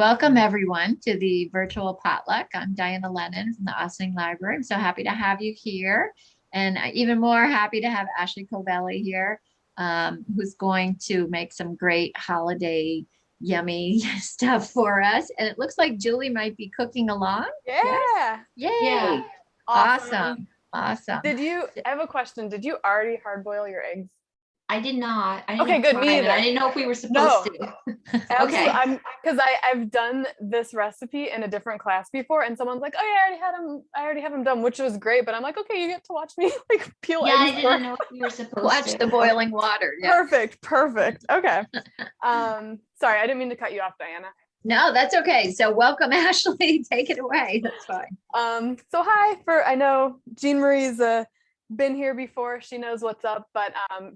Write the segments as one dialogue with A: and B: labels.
A: Welcome everyone to the virtual potluck. I'm Diana Lennon from the Ossining Library. I'm so happy to have you here, and even more happy to have Ashley Covelli here, who's going to make some great holiday yummy stuff for us. And it looks like Julie might be cooking along. Yes?
B: Yeah.
A: Yay!
B: Yeah.
A: Awesome. Awesome.
B: I have a question. Did you already hard boil your eggs?
C: I did not. I didn't
B: Okay,
C: have
B: good.
C: time,
B: Me
C: and
B: either.
C: I didn't know if we were supposed
B: No.
C: to.
B: Absolutely.
C: Okay.
B: I've done this recipe in a different class before, and someone's like, "Oh yeah, I already have them done," which was great. But I'm like, "Okay, you get to watch me like peel
C: Yeah, I
B: eggs."
C: didn't know if we were supposed
A: Watch
C: to.
A: the boiling water. Yeah.
B: Perfect. Okay. Sorry, I didn't mean to cut you off, Diana.
A: No, that's okay. So welcome, Ashley. Take it away. That's fine.
B: So hi. I know Jean Marie's been here before. She knows what's up. But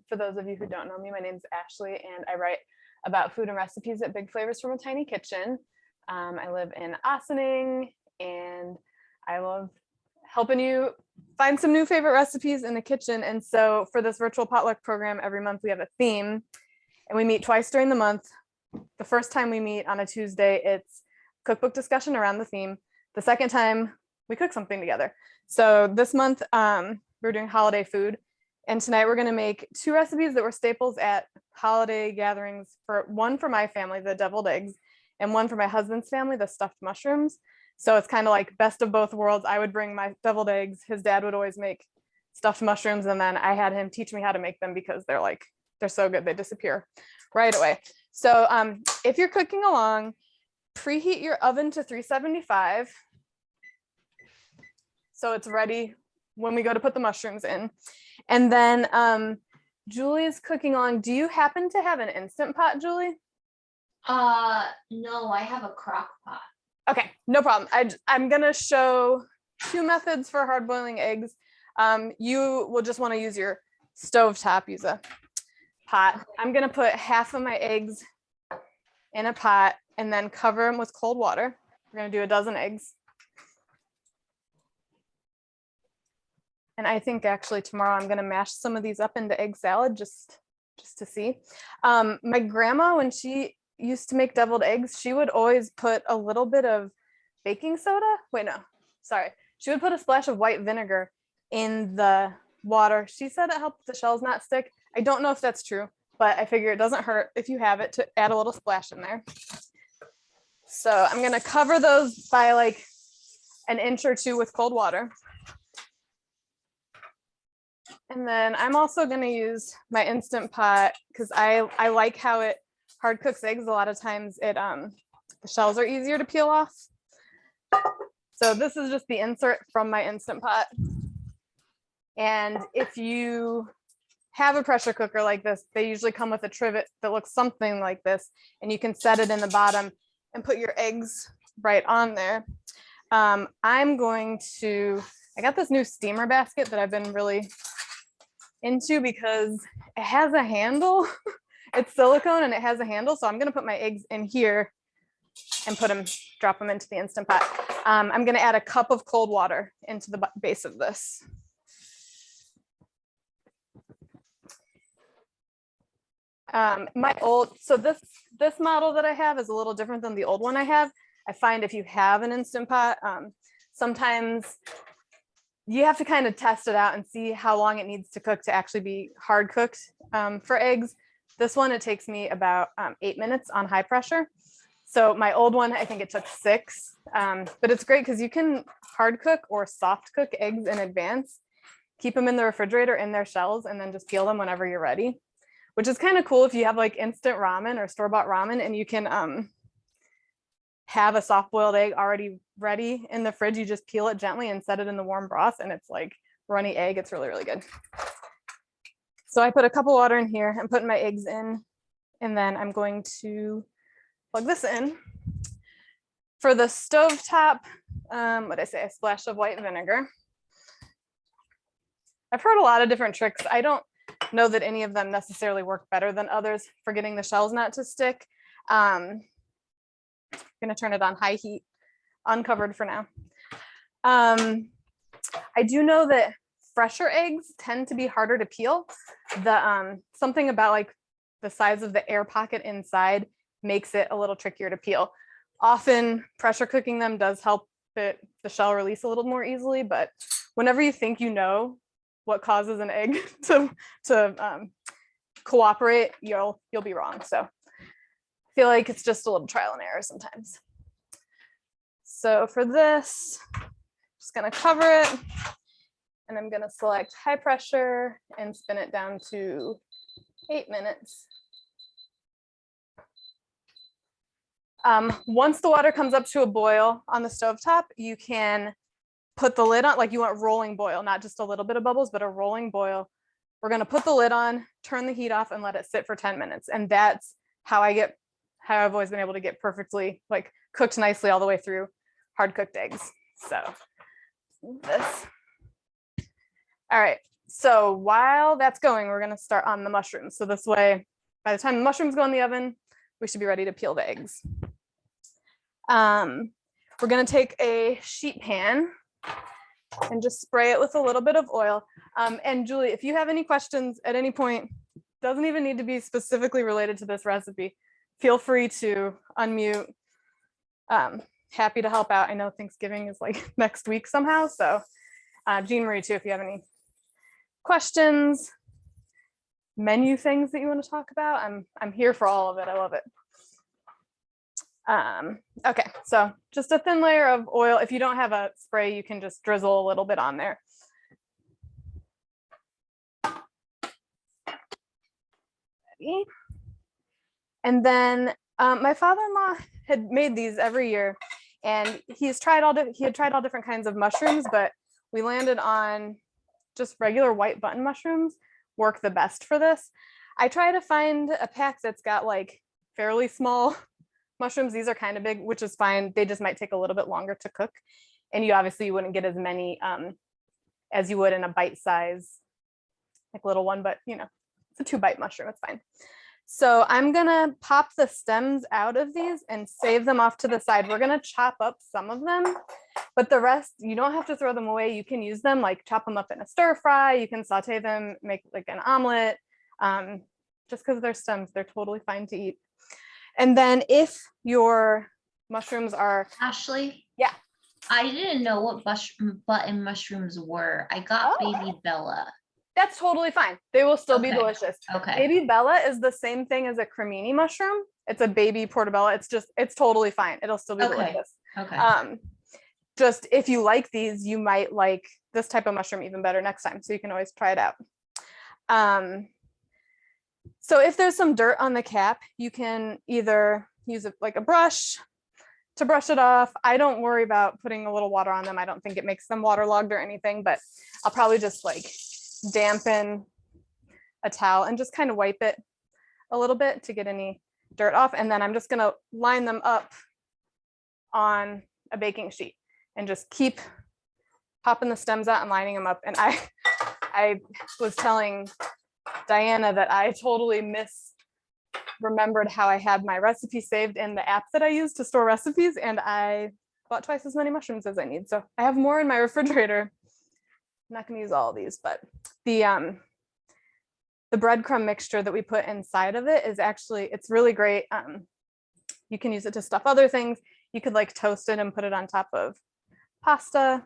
B: for those of you who don't know me, my name's Ashley, and I write about food and recipes at Big Flavors from a Tiny Kitchen. I live in Ossining, and I love helping you find some new favorite recipes in the kitchen. And so for this virtual potluck program, every month we have a theme, and we meet twice during the month. The first time we meet on a Tuesday, it's cookbook discussion around the theme. The second time we cook something together. So this month we're doing holiday food, and tonight we're going to make two recipes that were staples at holiday gatherings. One for my family, the deviled eggs, and one for my husband's family, the stuffed mushrooms. So it's kind of like best of both worlds. I would bring my deviled eggs. His dad would always make stuffed mushrooms, and then I had him teach me how to make them because they're so good, they disappear right away. So if you're cooking along, preheat your oven to 375 so it's ready when we go to put the mushrooms in. And then Julie's cooking along. Do you happen to have an Instant Pot, Julie?
C: No, I have a crock pot.
B: Okay, no problem. I'm gonna show two methods for hard boiling eggs. You will just want to use your stovetop, use a pot. I'm gonna put half of my eggs in a pot and then cover them with cold water. We're gonna do a dozen eggs. And I think actually tomorrow I'm gonna mash some of these up into egg salad just to see. My grandma, when she used to make deviled eggs, she would always put a little bit of baking soda. Wait, no, sorry. She would put a splash of white vinegar in the water. She said it helped the shells not stick. I don't know if that's true, but I figure it doesn't hurt if you have it to add a little splash in there. So I'm gonna cover those by like an inch or two with cold water. And then I'm also gonna use my Instant Pot because I like how it hard cooks eggs. A lot of times the shells are easier to peel off. So this is just the insert from my Instant Pot. And if you have a pressure cooker like this, they usually come with a trivet that looks something like this, and you can set it in the bottom and put your eggs right on there. I got this new steamer basket that I've been really into because it has a handle. It's silicone and it has a handle. So I'm going to put my eggs in here and drop them into the Instant Pot. I'm going to add a cup of cold water into the base of this. This model that I have is a little different than the old one I have. I find if you have an Instant Pot, sometimes you have to kind of test it out and see how long it needs to cook to actually be hard cooked for eggs. This one, it takes me about 8 minutes on high pressure. So my old one, I think it took 6, but it's great because you can hard cook or soft cook eggs in advance, keep them in the refrigerator in their shells, and then just peel them whenever you're ready, which is kind of cool if you have like instant ramen or store-bought ramen and you can have a soft-boiled egg already ready in the fridge. You just peel it gently and set it in the warm broth, and it's like runny egg. It's really, really good. So I put a cup of water in here and putting my eggs in, and then I'm going to plug this in. For the stovetop, what did I say? A splash of white vinegar. I've heard a lot of different tricks. I don't know that any of them necessarily work better than others for getting the shells not to stick. I'm going to turn it on high heat, uncovered for now. I do know that fresher eggs tend to be harder to peel. Something about like the size of the air pocket inside makes it a little trickier to peel. Often pressure cooking them does help the shell release a little more easily, but whenever you think you know what causes an egg to cooperate, you'll be wrong. So I feel like it's just a little trial and error sometimes. So for this, just gonna cover it, and I'm gonna select high pressure and spin it down to 8 minutes. Once the water comes up to a boil on the stovetop, you can put the lid on, like you want rolling boil, not just a little bit of bubbles, but a rolling boil. We're gonna put the lid on, turn the heat off, and let it sit for 10 minutes. And that's how I've always been able to get perfectly like cooked nicely all the way through hard cooked eggs. So this. All right, so while that's going, we're gonna start on the mushrooms. So this way, by the time the mushrooms go in the oven, we should be ready to peel the eggs. We're gonna take a sheet pan and just spray it with a little bit of oil. And Julie, if you have any questions at any point, doesn't even need to be specifically related to this recipe, feel free to unmute. Happy to help out. I know Thanksgiving is like next week somehow. So Jean Marie too, if you have any questions, menu things that you want to talk about, I'm here for all of it. I love it. Okay, so just a thin layer of oil. If you don't have a spray, you can just drizzle a little bit on there. Ready. And then my father-in-law had made these every year, and he had tried all different kinds of mushrooms, but we landed on just regular white button mushrooms work the best for this. I try to find a pack that's got like fairly small mushrooms. These are kind of big, which is fine. They just might take a little bit longer to cook. And you obviously wouldn't get as many as you would in a bite size, like little one, but you know, it's a 2-bite mushroom, it's fine. So I'm gonna pop the stems out of these and save them off to the side. We're gonna chop up some of them, but the rest, you don't have to throw them away. You can use them, like chop them up in a stir fry. You can saute them, make like an omelet. Just because they're stems, they're totally fine to eat. And then if your mushrooms are—
C: Ashley?
B: Yeah.
C: I didn't know what button mushrooms were. I got Baby Bella.
B: That's totally fine. They will still be
C: Okay.
B: delicious.
C: Okay.
B: Baby Bella is the same thing as a cremini mushroom. It's a baby portobello. It's totally fine. It'll still be delicious.
C: Okay.
B: Just if you like these, you might like this type of mushroom even better next time. So you can always try it out. So if there's some dirt on the cap, you can either use it like a brush to brush it off. I don't worry about putting a little water on them. I don't think it makes them waterlogged or anything, but I'll probably just like dampen a towel and just kind of wipe it a little bit to get any dirt off. And then I'm just gonna line them up on a baking sheet and just keep popping the stems out and lining them up. And I was telling Diana that I totally remembered how I had my recipe saved in the app that I use to store recipes, and I bought twice as many mushrooms as I need. So I have more in my refrigerator. I'm not going to use all of these, but the breadcrumb mixture that we put inside of it is actually, it's really great. You can use it to stuff other things. You could like toast it and put it on top of pasta.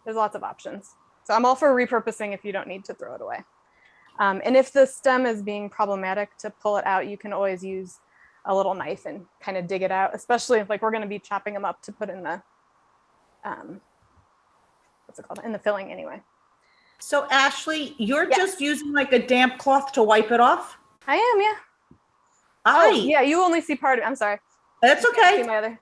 B: There's lots of options. So I'm all for repurposing if you don't need to throw it away. And if the stem is being problematic to pull it out, you can always use a little knife and kind of dig it out, especially if like we're going to be chopping them up to put in the, what's it called, in the filling anyway.
D: So Ashley, you're just using like a damp cloth to wipe it off?
B: I am, yeah.
D: Oh,
B: yeah, you only see part of it. I'm sorry.
D: That's okay.
B: See my other.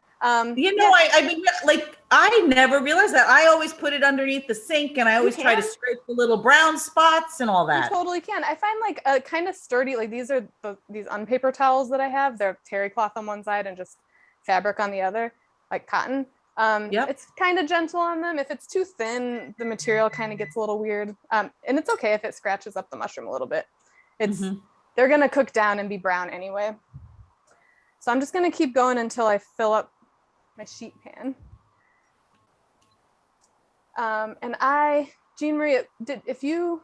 D: You know,
B: yeah.
D: I mean, like, I never realized that. I always put it underneath the sink, and I always try to scrape the little brown spots and all that.
B: You totally can. I find like a kind of sturdy, like these are these unpaper towels that I have. They're terry cloth on one side and just fabric on the other, like cotton. It's kind of gentle on them. If it's too thin, the material kind of gets a little weird. And it's okay if it scratches up the mushroom a little bit. It's they're gonna cook down and be brown anyway. So I'm just gonna keep going until I fill up my sheet pan. And Jean Marie, did you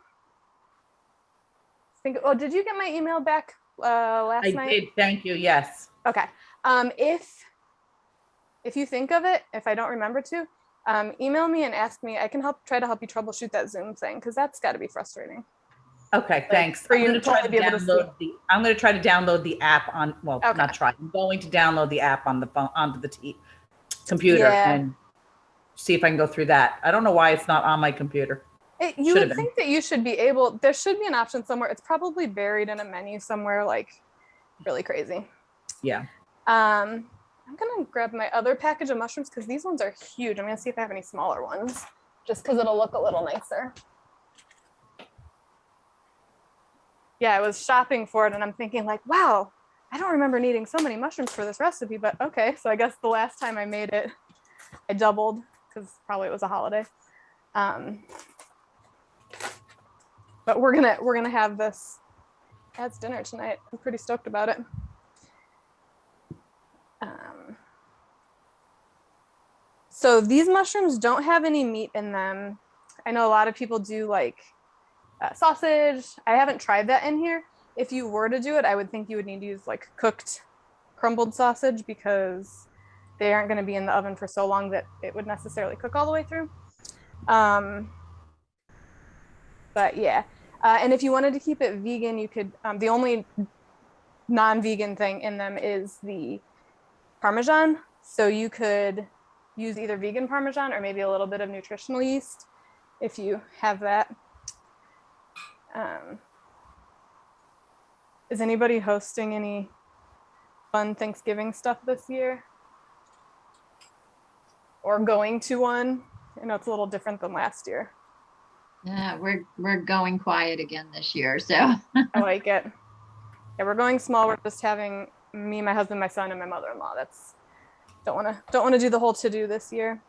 B: get my email back last night?
D: I did, thank you, yes.
B: Okay. If if you think of it, if I don't remember to, email me and ask me. I can try to help you troubleshoot that Zoom thing, because that's got to be frustrating.
D: Okay, thanks.
B: for
D: I'm
B: you
D: gonna
B: to
D: try
B: only
D: to
B: be able to
D: download I'm gonna try to download the app on, well,
B: Okay.
D: not try. I'm going to download the app on the phone, onto the computer
B: Yeah.
D: and see if I can go through that. I don't know why it's not on my computer.
B: You
D: Should
B: would
D: have been.
B: think that you should be able, there should be an option somewhere. It's probably buried in a menu somewhere, like really crazy.
D: Yeah.
B: I'm gonna grab my other package of mushrooms because these ones are huge. I'm gonna see if I have any smaller ones, just because it'll look a little nicer. Yeah, I was shopping for it and I'm thinking like, wow, I don't remember needing so many mushrooms for this recipe, but okay. So I guess the last time I made it, I doubled because probably it was a holiday. But we're gonna have this as dinner tonight. I'm pretty stoked about it. So these mushrooms don't have any meat in them. I know a lot of people do like sausage. I haven't tried that in here. If you were to do it, I would think you would need to use like cooked crumbled sausage, because they aren't going to be in the oven for so long that it would necessarily cook all the way through. But yeah, and if you wanted to keep it vegan, you could, the only non-vegan thing in them is the Parmesan. So you could use either vegan Parmesan or maybe a little bit of nutritional yeast if you have that. Is anybody hosting any fun Thanksgiving stuff this year? Or going to one? I know it's a little different than last year.
A: Yeah, we're going quiet again this year, so.
B: I like it. Yeah, we're going small. We're just having me, my husband, my son, and my mother-in-law. Don't want to do the whole to-do this year.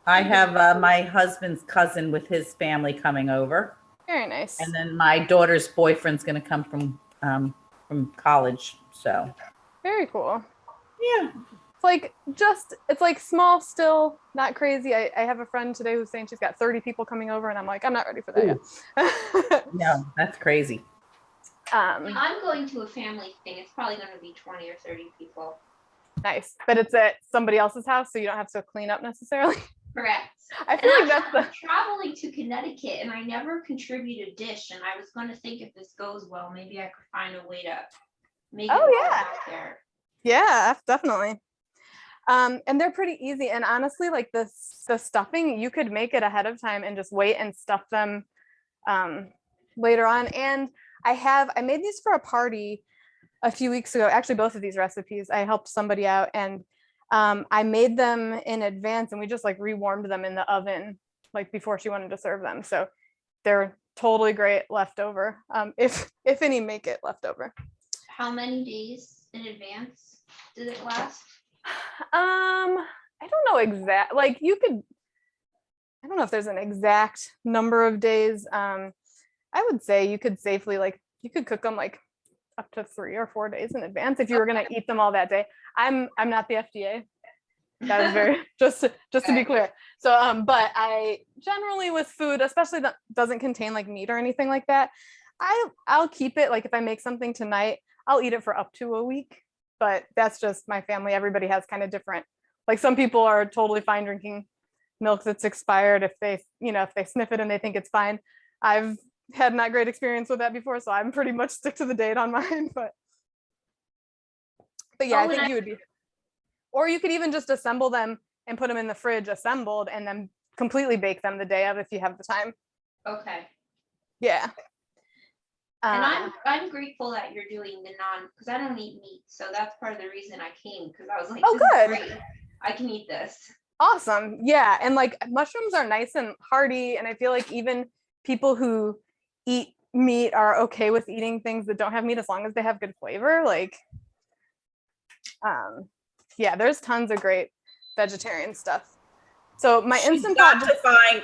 D: I have my husband's cousin with his family coming over.
B: Very nice.
D: And then my daughter's boyfriend's going to come from college. So
B: very cool.
D: Yeah.
B: It's like small still, not crazy. I have a friend today who's saying she's got 30 people coming over, and I'm like, I'm not ready for that yet.
D: No, that's crazy.
C: I'm going to a family thing. It's probably going to be 20 or 30 people.
B: Nice. But it's at somebody else's house, so you don't have to clean up necessarily.
C: Correct.
B: I feel
C: and
B: like
C: I'm traveling to Connecticut, and I never contribute a dish, and I was going to think if this goes well, maybe I could find a way to make it out there.
B: Yeah, definitely. And they're pretty easy. And honestly, like the stuffing, you could make it ahead of time and just wait and stuff them later on. And I made these for a party a few weeks ago. Actually, both of these recipes, I helped somebody out, and I made them in advance, and we just like rewarmed them in the oven like before she wanted to serve them. So they're totally great leftover. If any make it leftover.
C: How many days in advance did it last?
B: I don't know exact, like you could, I don't know if there's an exact number of days. I would say you could safely, like you could cook them like up to 3 or 4 days in advance if you were going to eat them all that day. I'm not the FDA. That was very, just to be clear. So, but I generally with food, especially that doesn't contain like meat or anything like that, I'll keep it. Like if I make something tonight, I'll eat it for up to a week. But that's just my family. Everybody has kind of different, like some people are totally fine drinking milk that's expired if they sniff it and they think it's fine. I've had not great experience with that before, so I'm pretty much stick to the date on mine. But yeah, I think you would be, or you could even just assemble them and put them in the fridge assembled and then completely bake them the day of if you have the time.
C: Okay.
B: Yeah.
C: And I'm grateful that you're doing the because I don't eat meat, so that's part of the reason I came, because I was like,
B: oh, good.
C: Is great. I can eat this.
B: Awesome. Yeah, and like mushrooms are nice and hearty, and I feel like even people who eat meat are okay with eating things that don't have meat as long as they have good flavor. Like, yeah, there's tons of great vegetarian stuff. So my instant pot
D: to find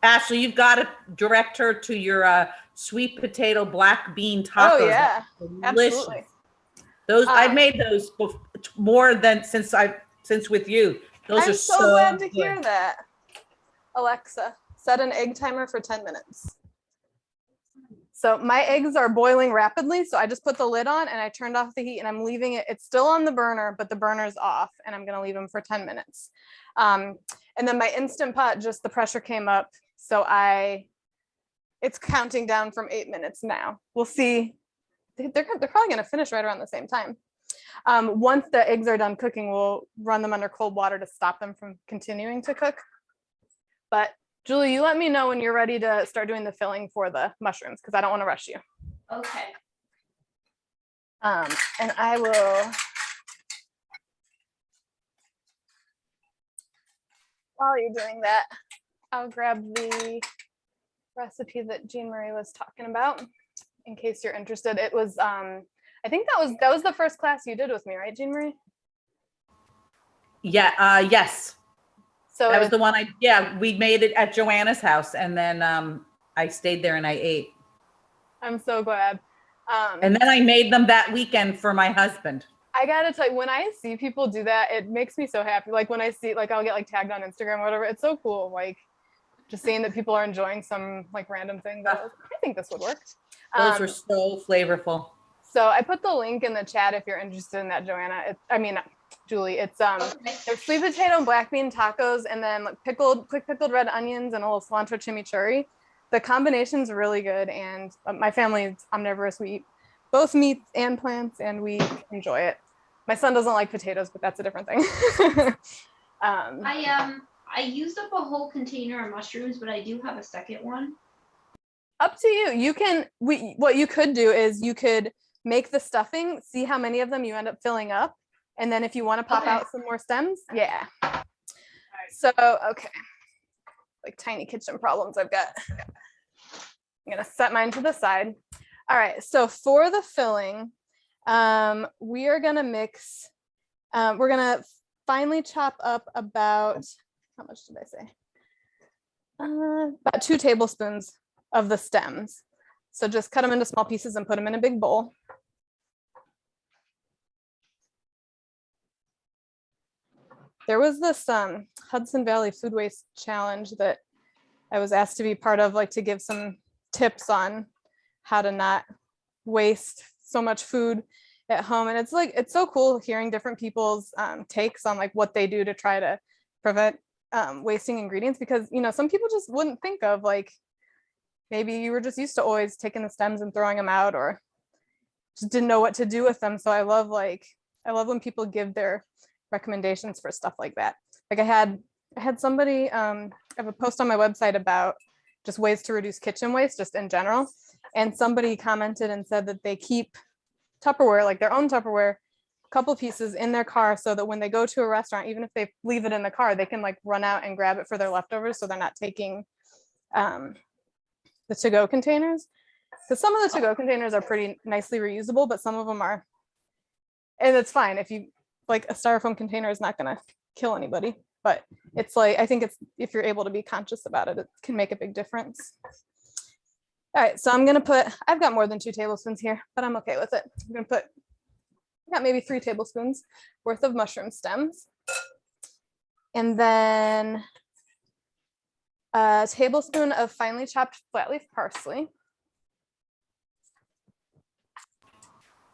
D: Ashley, you've got to direct her to your sweet potato black bean tacos.
B: Oh yeah, absolutely.
D: Those I've made those more than since with you. Those
B: I'm
D: are
B: so glad to hear that. Alexa, set an egg timer for 10 minutes. So my eggs are boiling rapidly. So I just put the lid on and I turned off the heat and I'm leaving it. It's still on the burner, but the burner's off and I'm going to leave them for 10 minutes. And then my Instant Pot, just the pressure came up. So it's counting down from 8 minutes now. We'll see. They're probably going to finish right around the same time. Once the eggs are done cooking, we'll run them under cold water to stop them from continuing to cook. But Julie, you let me know when you're ready to start doing the filling for the mushrooms because I don't want to rush you.
C: Okay.
B: And I will, while you're doing that, I'll grab the recipe that Jean Marie was talking about in case you're interested. It was, I think that was the first class you did with me, right, Jean Marie?
D: Yeah, yes.
B: So
D: That was the one we made it at Joanna's house and then I stayed there and I ate.
B: I'm so glad.
D: And then I made them that weekend for my husband.
B: I gotta tell you, when I see people do that, it makes me so happy. Like when I see, like I'll get like tagged on Instagram or whatever. It's so cool. Like just seeing that people are enjoying some like random thing. I think this would work.
D: Those were so flavorful.
B: So I put the link in the chat if you're interested in that, Joanna. Julie, it's there's sweet potato and black bean tacos and then like quick pickled red onions and a little cilantro chimichurri. The combination's really good and my family's omnivorous. We eat both meats and plants and we enjoy it. My son doesn't like potatoes, but that's a different thing.
C: I used up a whole container of mushrooms, but I do have a second one.
B: Up to you. What you could do is you could make the stuffing, see how many of them you end up filling up. And then if you want to pop out some more stems, yeah. So, okay. Like tiny kitchen problems I've got. I'm going to set mine to the side. All right. So for the filling, we are going to mix, we're going to finely chop up about, how much did I say? About 2 tablespoons of the stems. So just cut them into small pieces and put them in a big bowl. There was this Hudson Valley Food Waste Challenge that I was asked to be part of, like to give some tips on how to not waste so much food at home. And it's like, it's so cool hearing different people's takes on like what they do to try to prevent wasting ingredients, because, you know, some people just wouldn't think of, like, maybe you were just used to always taking the stems and throwing them out or just didn't know what to do with them. So I love when people give their recommendations for stuff like that. Like I had somebody, I have a post on my website about just ways to reduce kitchen waste just in general. And somebody commented and said that they keep Tupperware, like their own Tupperware, a couple pieces in their car so that when they go to a restaurant, even if they leave it in the car, they can like run out and grab it for their leftovers. So they're not taking the to-go containers. Because some of the to-go containers are pretty nicely reusable, but some of them are, and it's fine if you, like a styrofoam container is not going to kill anybody, but it's like, I think it's, if you're able to be conscious about it, it can make a big difference. All right, so I've got more than 2 tablespoons here, but I'm okay with it. I'm going to I got maybe 3 tablespoons worth of mushroom stems. And then a tablespoon of finely chopped flat leaf parsley.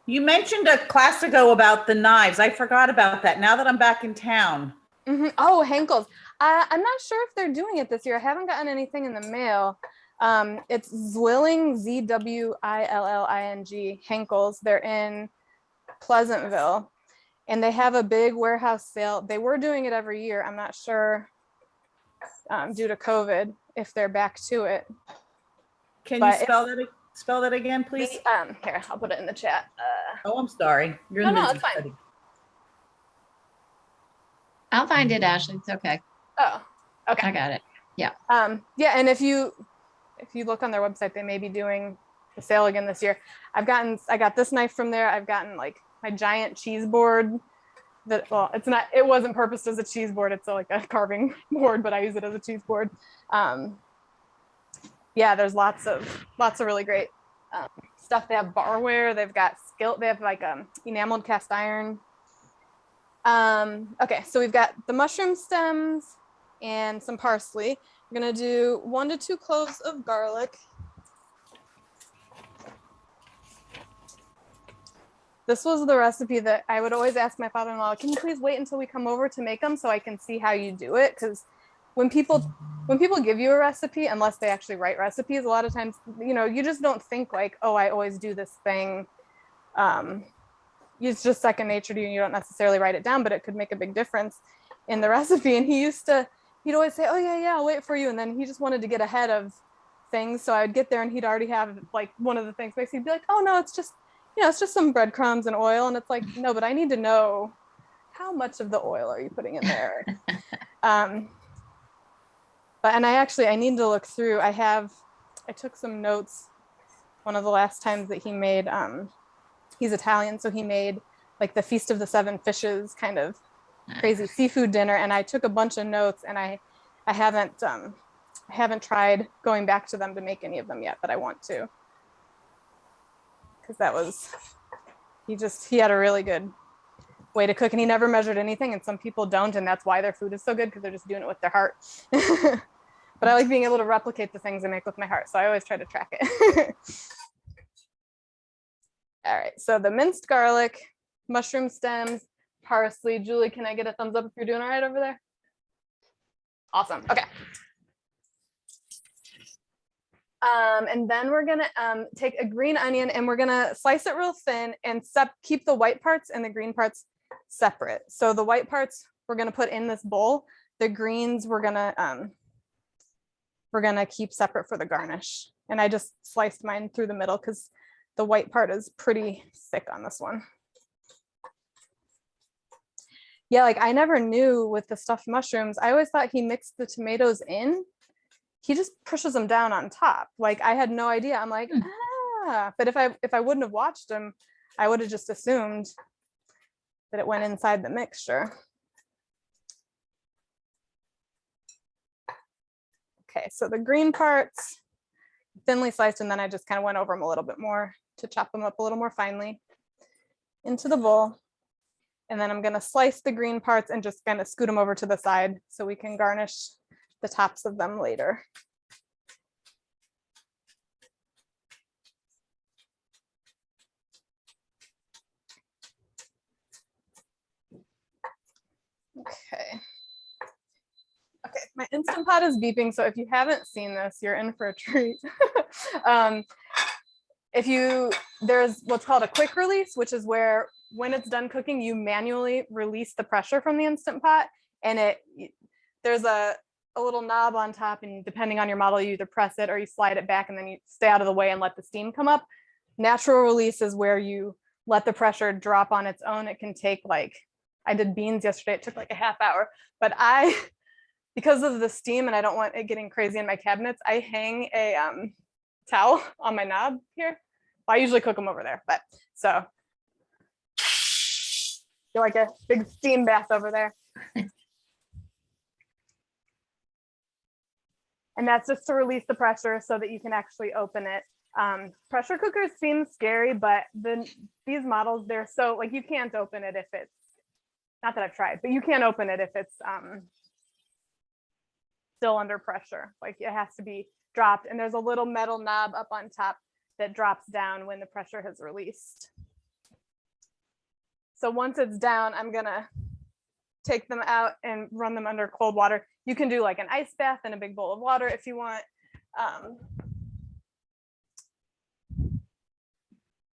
D: You mentioned a class ago about the knives. I forgot about that. Now that I'm back in town.
B: Oh, Henkel's. I'm not sure if they're doing it this year. I haven't gotten anything in the mail. It's Zwilling, Zwilling, Henkel's. They're in Pleasantville, and they have a big warehouse sale. They were doing it every year. I'm not sure due to COVID if they're back to it.
D: Can you spell that again, please?
B: Here, I'll put it in the chat.
D: Oh, I'm sorry.
B: No, it's fine.
A: I'll find it, Ashley. It's okay.
B: Oh, okay.
A: I got it. Yeah.
B: Yeah, and if you look on their website, they may be doing the sale again this year. I got this knife from there. I've gotten like my giant cheese board that, well, it wasn't purposed as a cheese board. It's like a carving board, but I use it as a cheese board. Yeah, there's lots of really great stuff. They have barware. They've got skillet. They have like enameled cast iron. Okay, so we've got the mushroom stems and some parsley. We're gonna do 1 to 2 cloves of garlic. This was the recipe that I would always ask my father-in-law, can you please wait until we come over to make them so I can see how you do it? Because when people give you a recipe, unless they actually write recipes, a lot of times, you know, you just don't think like, oh, I always do this thing. It's just second nature to you. You don't necessarily write it down, but it could make a big difference in the recipe. And he'd always say, oh yeah, I'll wait for you. And then he just wanted to get ahead of things. So I would get there and he'd already have like one of the things mixed. He'd be like, oh no, it's just some breadcrumbs and oil. And it's like, no, but I need to know how much of the oil are you putting in there? And I need to look through. I took some notes one of the last times that he made, he's Italian, so he made like the Feast of the Seven Fishes kind of crazy seafood dinner. And I took a bunch of notes, and I haven't tried going back to them to make any of them yet, but I want to. Because he had a really good way to cook, and he never measured anything, and some people don't, and that's why their food is so good, because they're just doing it with their heart. But I like being able to replicate the things I make with my heart, so I always try to track it. All right, so the minced garlic, mushroom stems, parsley. Julie, can I get a thumbs up if you're doing all right over there? Awesome, okay. And then we're gonna take a green onion and we're gonna slice it real thin and keep the white parts and the green parts separate. So the white parts we're gonna put in this bowl. The greens we're gonna keep separate for the garnish. And I just sliced mine through the middle because the white part is pretty thick on this one. Yeah, like I never knew with the stuffed mushrooms. I always thought he mixed the tomatoes in. He just pushes them down on top. Like I had no idea. I'm like, but if I wouldn't have watched him, I would have just assumed that it went inside the mixture. Okay, so the green parts, thinly sliced, and then I just kind of went over them a little bit more to chop them up a little more finely into the bowl. And then I'm gonna slice the green parts and just kind of scoot them over to the side so we can garnish the tops of them later. Okay. Okay, my Instant Pot is beeping, so if you haven't seen this, you're in for a treat. There's what's called a quick release, which is where when it's done cooking, you manually release the pressure from the Instant Pot, and there's a little knob on top, and depending on your model, you either press it or you slide it back, and then you stay out of the way and let the steam come up. Natural release is where you let the pressure drop on its own. It can take I did beans yesterday, it took like a half hour, but because of the steam and I don't want it getting crazy in my cabinets, I hang a towel on my knob here. Well, I usually cook them over there, but so feel like a big steam bath over there. And that's just to release the pressure so that you can actually open it. Pressure cookers seem scary, but these models, they're so like you can't open it if it's, not that I've tried, but you can't open it if it's still under pressure. Like it has to be dropped, and there's a little metal knob up on top that drops down when the pressure has released. So once it's down, I'm gonna take them out and run them under cold water. You can do like an ice bath in a big bowl of water if you want.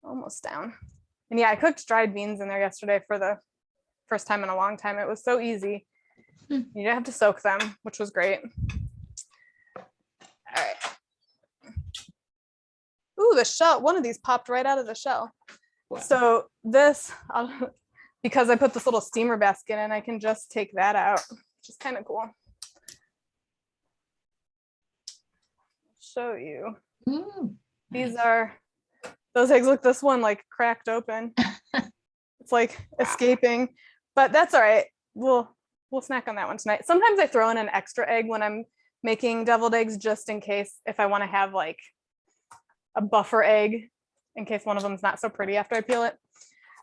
B: Almost down. And yeah, I cooked dried beans in there yesterday for the first time in a long time. It was so easy. You didn't have to soak them, which was great. All right. Ooh, the shell, one of these popped right out of the shell. Wow. So this, because I put this little steamer basket in, I can just take that out, which is kind of cool. Show you. These are, those eggs, look, this one like cracked open. It's like escaping, but that's all right. We'll snack on that one tonight. Sometimes I throw in an extra egg when I'm making deviled eggs, just in case, if I want to have like a buffer egg in case one of them's not so pretty after I peel it.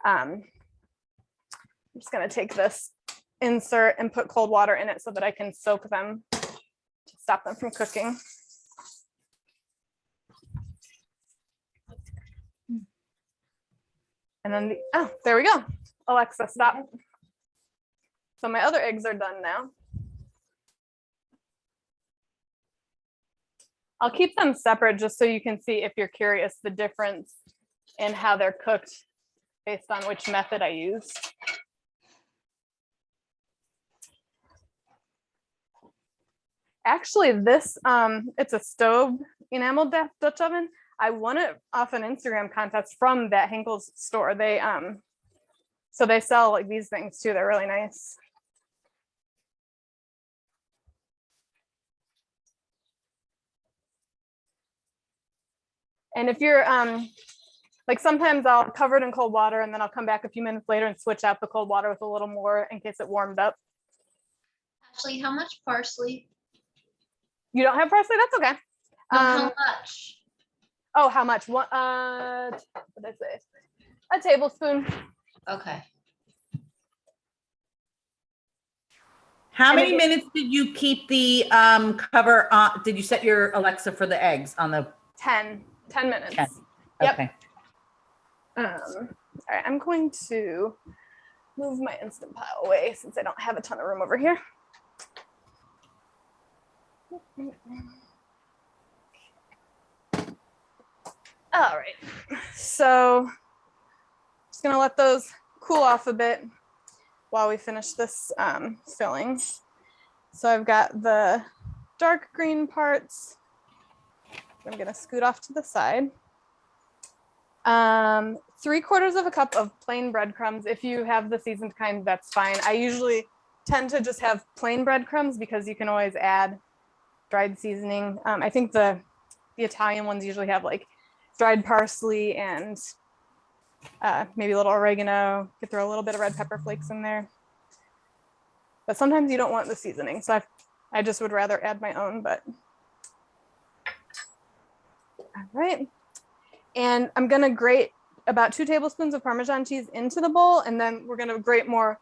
B: I'm just gonna take this insert and put cold water in it so that I can soak them to stop them from cooking. And then oh, there we go. Alexa, stop. So my other eggs are done now. I'll keep them separate just so you can see, if you're curious, the difference in how they're cooked based on which method I use. Actually, this, it's a stove enamel Dutch oven. I won it off an Instagram contest from that Henkel's store. They, so they sell like these things too. They're really nice. And if you're, like sometimes I'll cover it in cold water and then I'll come back a few minutes later and switch out the cold water with a little more in case it warmed up.
C: Ashley, how much parsley?
B: You don't have parsley? That's okay.
C: No, how much?
B: Oh, how much? What did I say? A tablespoon.
C: Okay.
D: How many minutes did you keep the cover on? Did you set your Alexa for the eggs on the
B: 10 minutes.
D: 10?
B: Yep.
D: Okay.
B: All right, I'm going to move my Instant Pot away since I don't have a ton of room over here. All right, so just gonna let those cool off a bit while we finish this filling. So I've got the dark green parts. I'm gonna scoot off to the side. 3/4 of a cup of plain breadcrumbs. If you have the seasoned kind, that's fine. I usually tend to just have plain breadcrumbs because you can always add dried seasoning. I think the Italian ones usually have like dried parsley and maybe a little oregano. You could throw a little bit of red pepper flakes in there. But sometimes you don't want the seasoning, so I just would rather add my own, but. All right. And I'm gonna grate about 2 tablespoons of Parmesan cheese into the bowl, and then we're gonna grate more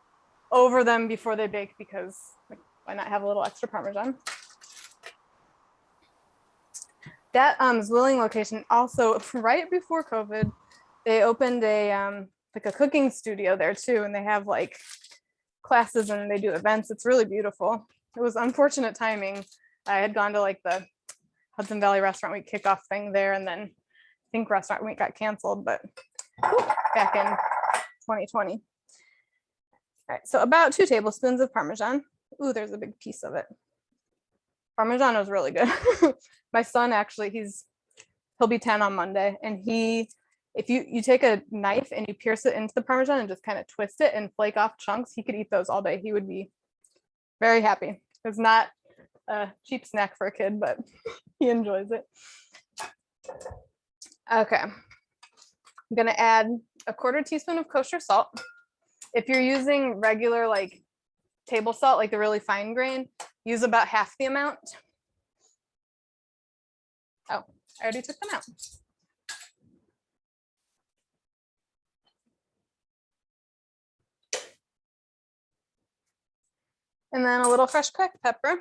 B: over them before they bake because like, why not have a little extra Parmesan? That Zwilling location also, right before COVID, they opened a like a cooking studio there too, and they have like classes and they do events. It's really beautiful. It was unfortunate timing. I had gone to like the Hudson Valley Restaurant Week kickoff thing there, and then I think Restaurant Week got canceled, but back in 2020. All right, so about 2 tablespoons of Parmesan. Ooh, there's a big piece of it. Parmesan is really good. My son actually, he'll be 10 on Monday, and if you take a knife and you pierce it into the Parmesan and just kind of twist it and flake off chunks, he could eat those all day. He would be very happy. It's not a cheap snack for a kid, but he enjoys it. Okay, I'm gonna add a 1/4 teaspoon of kosher salt. If you're using regular like table salt, like the really fine grain, use about half the amount. Oh, I already took them out. And then a little fresh cracked pepper.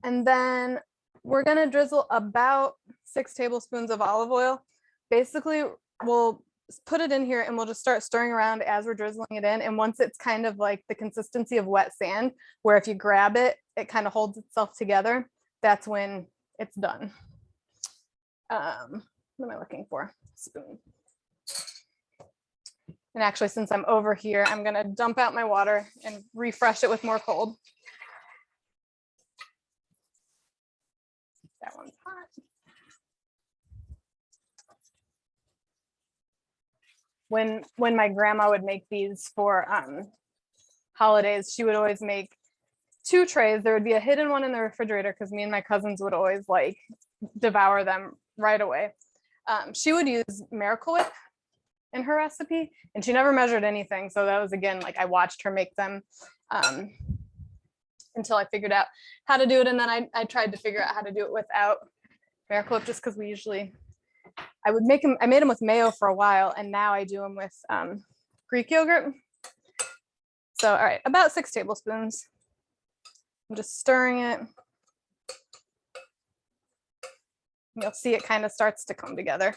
B: And then we're gonna drizzle about 6 tablespoons of olive oil. Basically, we'll put it in here and we'll just start stirring around as we're drizzling it in. And once it's kind of like the consistency of wet sand, where if you grab it, it kind of holds itself together, that's when it's done. What am I looking for? Spoon. And actually, since I'm over here, I'm gonna dump out my water and refresh it with more cold. That one's hot. When my grandma would make these for holidays, she would always make 2 trays. There would be a hidden one in the refrigerator because me and my cousins would always like devour them right away. She would use Miracle Whip in her recipe, and she never measured anything. So that was, again, like I watched her make them until I figured out how to do it. And then I tried to figure out how to do it without Miracle Whip, just because we usually, I made them with mayo for a while, and now I do them with Greek yogurt. So, all right, about 6 tablespoons. I'm just stirring it. You'll see it kind of starts to come together,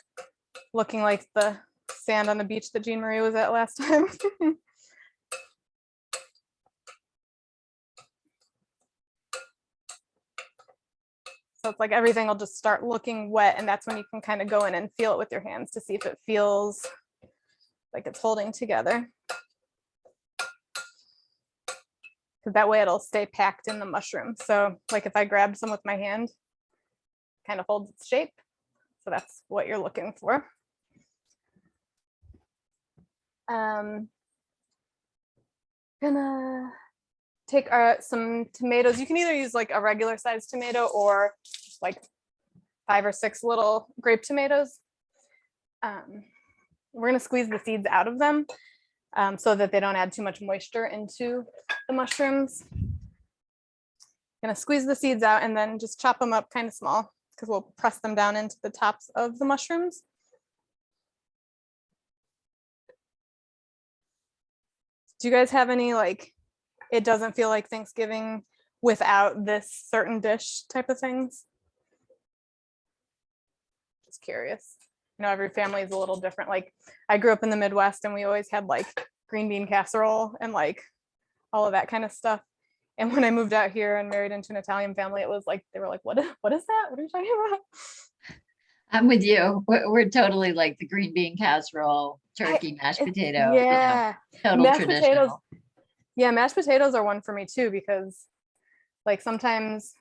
B: looking like the sand on the beach that Jean Marie was at last time. So it's like everything will just start looking wet, and that's when you can kind of go in and feel it with your hands to see if it feels like it's holding together. Because that way it'll stay packed in the mushroom. So like if I grabbed some with my hand, kind of holds its shape. So that's what you're looking for. Gonna take some tomatoes. You can either use like a regular sized tomato or like 5 or 6 little grape tomatoes. We're gonna squeeze the seeds out of them so that they don't add too much moisture into the mushrooms. Gonna squeeze the seeds out and then just chop them up kind of small because we'll press them down into the tops of the mushrooms. Do you guys have any like, it doesn't feel like Thanksgiving without this certain dish type of things? Just curious. You know, every family is a little different. Like I grew up in the Midwest and we always had like green bean casserole and like all of that kind of stuff. And when I moved out here and married into an Italian family, it was like, they were like, what is that? What are you talking about?
A: I'm with you. We're totally like the green bean casserole, turkey, mashed potato.
B: Yeah.
A: Total
B: Mashed
A: traditional.
B: potatoes. Yeah, mashed potatoes are one for me too, because like sometimes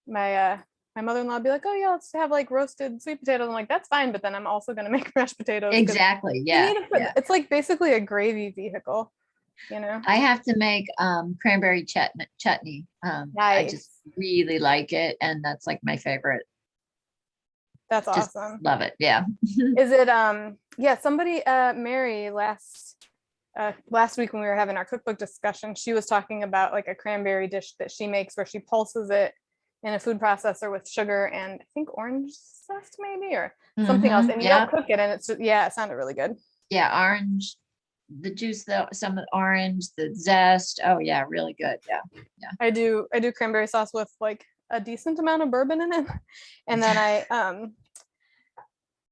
B: my mother-in-law would be like, oh yeah, let's have like roasted sweet potatoes. I'm like, that's fine, but then I'm also gonna make mashed potatoes.
A: Exactly. Yeah.
B: It's like basically a gravy vehicle, you know.
A: I have to make cranberry chutney. I
B: Nice.
A: just really like it, and that's like my favorite.
B: That's
A: Just
B: awesome.
A: love it. Yeah.
B: Is it yeah, somebody Mary last week when we were having our cookbook discussion, she was talking about like a cranberry dish that she makes where she pulses it in a food processor with sugar and I think orange zest maybe or something else, and you don't cook it, and it's just, yeah, it sounded really good.
A: Yeah, orange, the juice, some of the orange, the zest. Oh yeah, really good. Yeah.
B: I do cranberry sauce with like a decent amount of bourbon in it, and then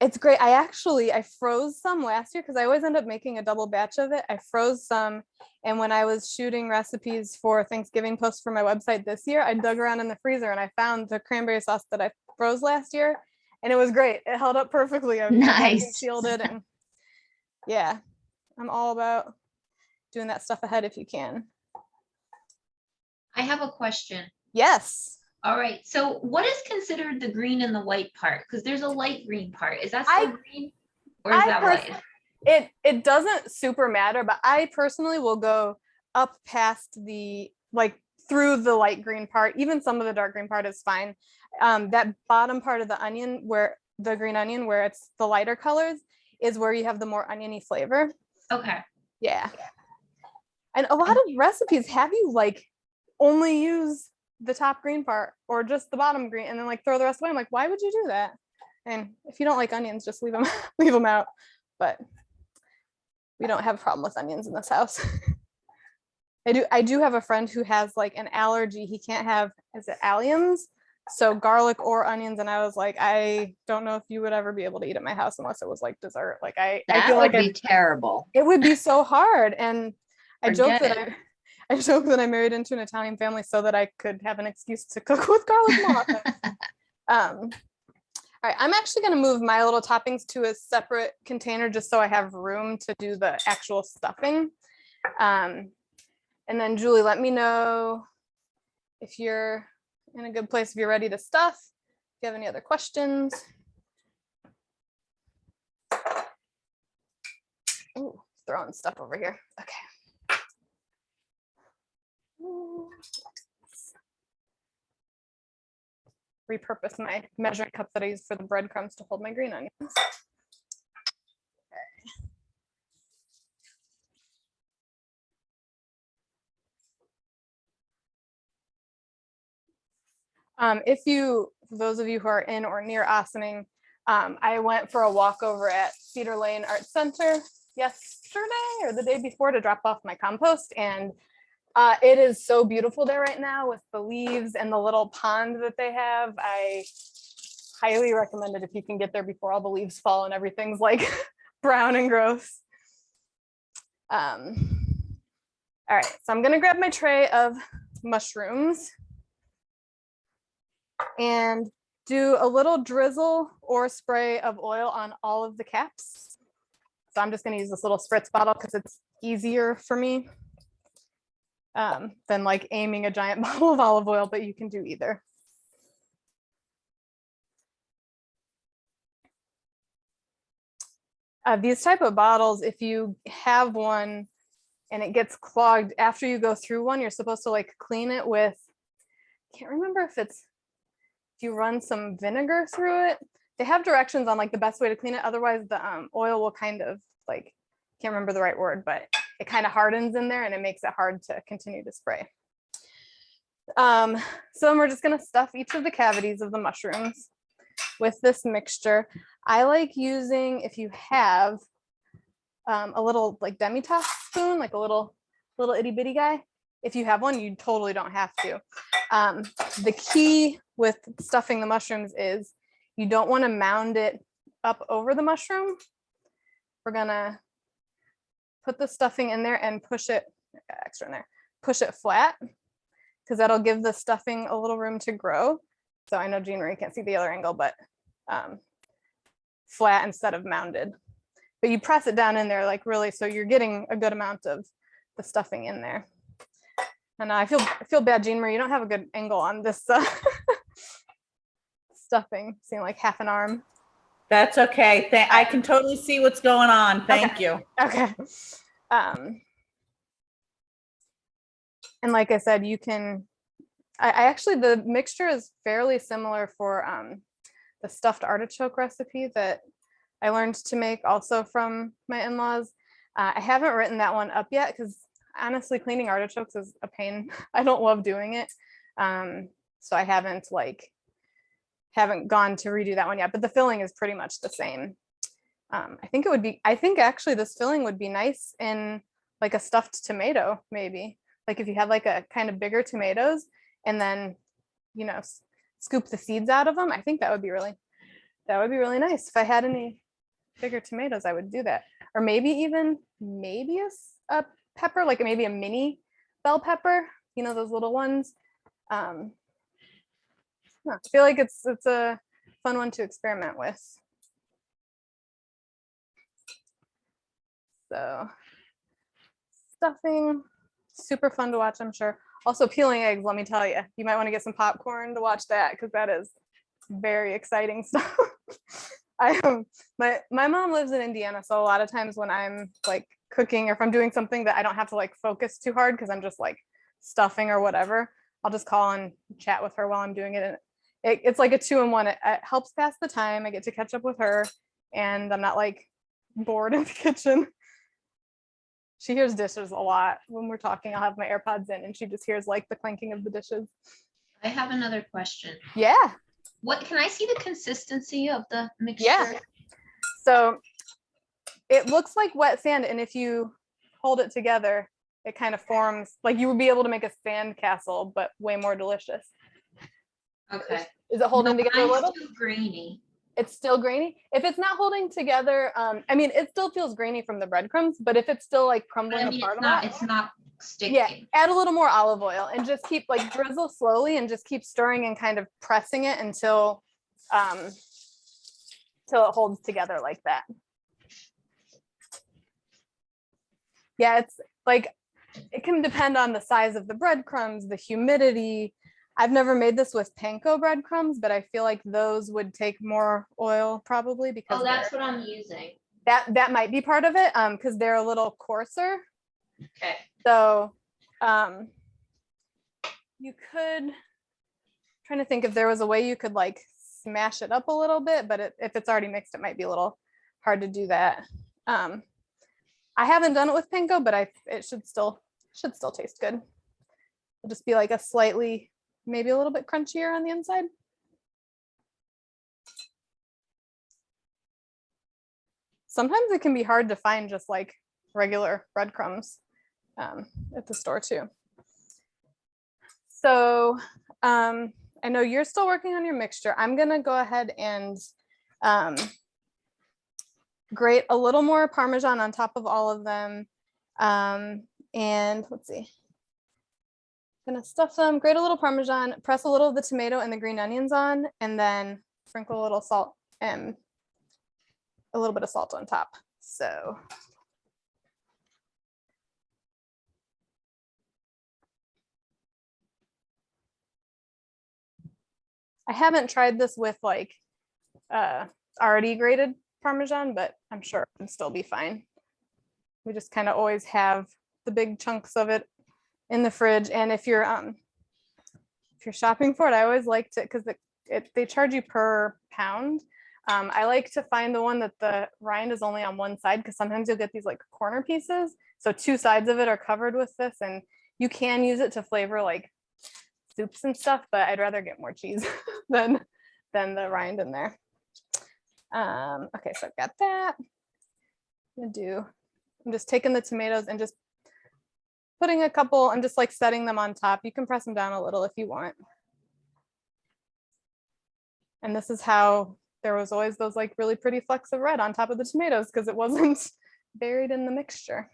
B: it's great. I froze some last year because I always end up making a double batch of it. I froze some, and when I was shooting recipes for Thanksgiving posts for my website this year, I dug around in the freezer and I found the cranberry sauce that I froze last year, and it was great. It held up perfectly. I
A: Nice.
B: shielded, and yeah, I'm all about doing that stuff ahead if you can.
C: I have a question.
B: Yes.
C: All right. So what is considered the green and the white part? Because there's a light green part. Is that still green or is that white?
B: It doesn't super matter, but I personally will go up past the, like through the light green part. Even some of the dark green part is fine. That bottom part of the onion, where the green onion, where it's the lighter colors, is where you have the more oniony flavor.
C: Okay.
B: Yeah. And a lot of recipes have you like only use the top green part or just the bottom green and then like throw the rest away. I'm like, why would you do that? And if you don't like onions, just leave them out. But we don't have a problem with onions in this house. I do have a friend who has like an allergy. He can't have, is it alliums? So garlic or onions. And I was like, I don't know if you would ever be able to eat at my house unless it was like dessert. Like I feel like
A: it'd be terrible.
B: It would be so hard. And I joke
A: Forget
B: that I joke that I married into an Italian family so that I could have an excuse to cook with garlic more often. All right, I'm actually going to move my little toppings to a separate container just so I have room to do the actual stuffing. And then Julie, let me know if you're in a good place, if you're ready to stuff. If you have any other questions. Ooh, throwing stuff over here. Okay. Repurpose my measuring cup that I use for the breadcrumbs to hold my green onions. For those of you who are in or near Ossining, I went for a walk over at Cedar Lane Art Center yesterday or the day before to drop off my compost, and it is so beautiful there right now with the leaves and the little pond that they have. I highly recommend it if you can get there before all the leaves fall and everything's like brown and gross. All right, so I'm gonna grab my tray of mushrooms and do a little drizzle or spray of oil on all of the caps. So I'm just gonna use this little spritz bottle because it's easier for me than like aiming a giant bottle of olive oil, but you can do either. These type of bottles, if you have one and it gets clogged after you go through one, you're supposed to like clean it with, can't remember if you run some vinegar through it. They have directions on like the best way to clean it. Otherwise the oil will kind of like, can't remember the right word, but it kind of hardens in there and it makes it hard to continue to spray. So then we're just gonna stuff each of the cavities of the mushrooms with this mixture. I like using, if you have a little like demi-tasse spoon, like a little itty bitty guy. If you have one, you totally don't have to. The key with stuffing the mushrooms is you don't want to mound it up over the mushroom. We're gonna put the stuffing in there and push it, extra in there, push it flat, because that'll give the stuffing a little room to grow. So I know Jean Marie can't see the other angle, but flat instead of mounded. But you press it down in there like really, so you're getting a good amount of the stuffing in there. And I feel bad, Jean Marie, you don't have a good angle on this stuffing, seeing like half an arm.
D: That's okay. I can totally see what's going on. Thank you.
B: Okay. And like I said, you can, I actually, the mixture is fairly similar for the stuffed artichoke recipe that I learned to make also from my in-laws. I haven't written that one up yet because honestly, cleaning artichokes is a pain. I don't love doing it. So I haven't gone to redo that one yet, but the filling is pretty much the same. I think actually this filling would be nice in like a stuffed tomato, maybe. Like if you had like a kind of bigger tomatoes and then, you know, scoop the seeds out of them. I think that would be really nice. If I had any bigger tomatoes, I would do that. Or maybe a pepper, like maybe a mini bell pepper, you know, those little ones. I feel like it's a fun one to experiment with. So stuffing, super fun to watch, I'm sure. Also peeling eggs, let me tell you, you might want to get some popcorn to watch that because that is very exciting stuff. My mom lives in Indiana, so a lot of times when I'm like cooking or if I'm doing something that I don't have to like focus too hard because I'm just like stuffing or whatever, I'll just call and chat with her while I'm doing it. And it's like a 2-in-1. It helps pass the time. I get to catch up with her and I'm not like bored in the kitchen. She hears dishes a lot when we're talking. I'll have my AirPods in and she just hears like the clanking of the dishes.
C: I have another question.
B: Yeah.
C: What can I see the consistency of the mixture?
B: Yeah. So it looks like wet sand, and if you hold it together, it kind of forms like you would be able to make a sand castle, but way more delicious.
C: Okay.
B: Is it holding together a little?
C: Too grainy.
B: It's still grainy. If it's not holding together, I mean, it still feels grainy from the breadcrumbs, but if it's still like crumbling apart a lot,
C: it's not sticking.
B: Yeah, add a little more olive oil and just keep like drizzle slowly and just keep stirring and kind of pressing it until it holds together like that. Yeah, it's like, it can depend on the size of the breadcrumbs, the humidity. I've never made this with panko breadcrumbs, but I feel like those would take more oil probably because
C: that's what I'm using.
B: That might be part of it because they're a little coarser.
C: Okay.
B: So you could, trying to think if there was a way you could like smash it up a little bit, but if it's already mixed, it might be a little hard to do that. I haven't done it with panko, but it should still taste good. It'll just be like a slightly, maybe a little bit crunchier on the inside. Sometimes it can be hard to find just like regular breadcrumbs at the store too. So I know you're still working on your mixture. I'm gonna go ahead and grate a little more Parmesan on top of all of them. And let's see. Gonna stuff them, grate a little Parmesan, press a little of the tomato and the green onions on, and then sprinkle a little salt and a little bit of salt on top. So I haven't tried this with like already grated Parmesan, but I'm sure it can still be fine. We just kind of always have the big chunks of it in the fridge. And if you're shopping for it, I always like to, because they charge you per pound. I like to find the one that the rind is only on one side, because sometimes you'll get these like corner pieces. So two sides of it are covered with this, and you can use it to flavor like soups and stuff, but I'd rather get more cheese than the rind in there. Okay, so I've got that. I'm just taking the tomatoes and just putting a couple, I'm just like setting them on top. You can press them down a little if you want. And this is how there was always those like really pretty flecks of red on top of the tomatoes, because it wasn't buried in the mixture.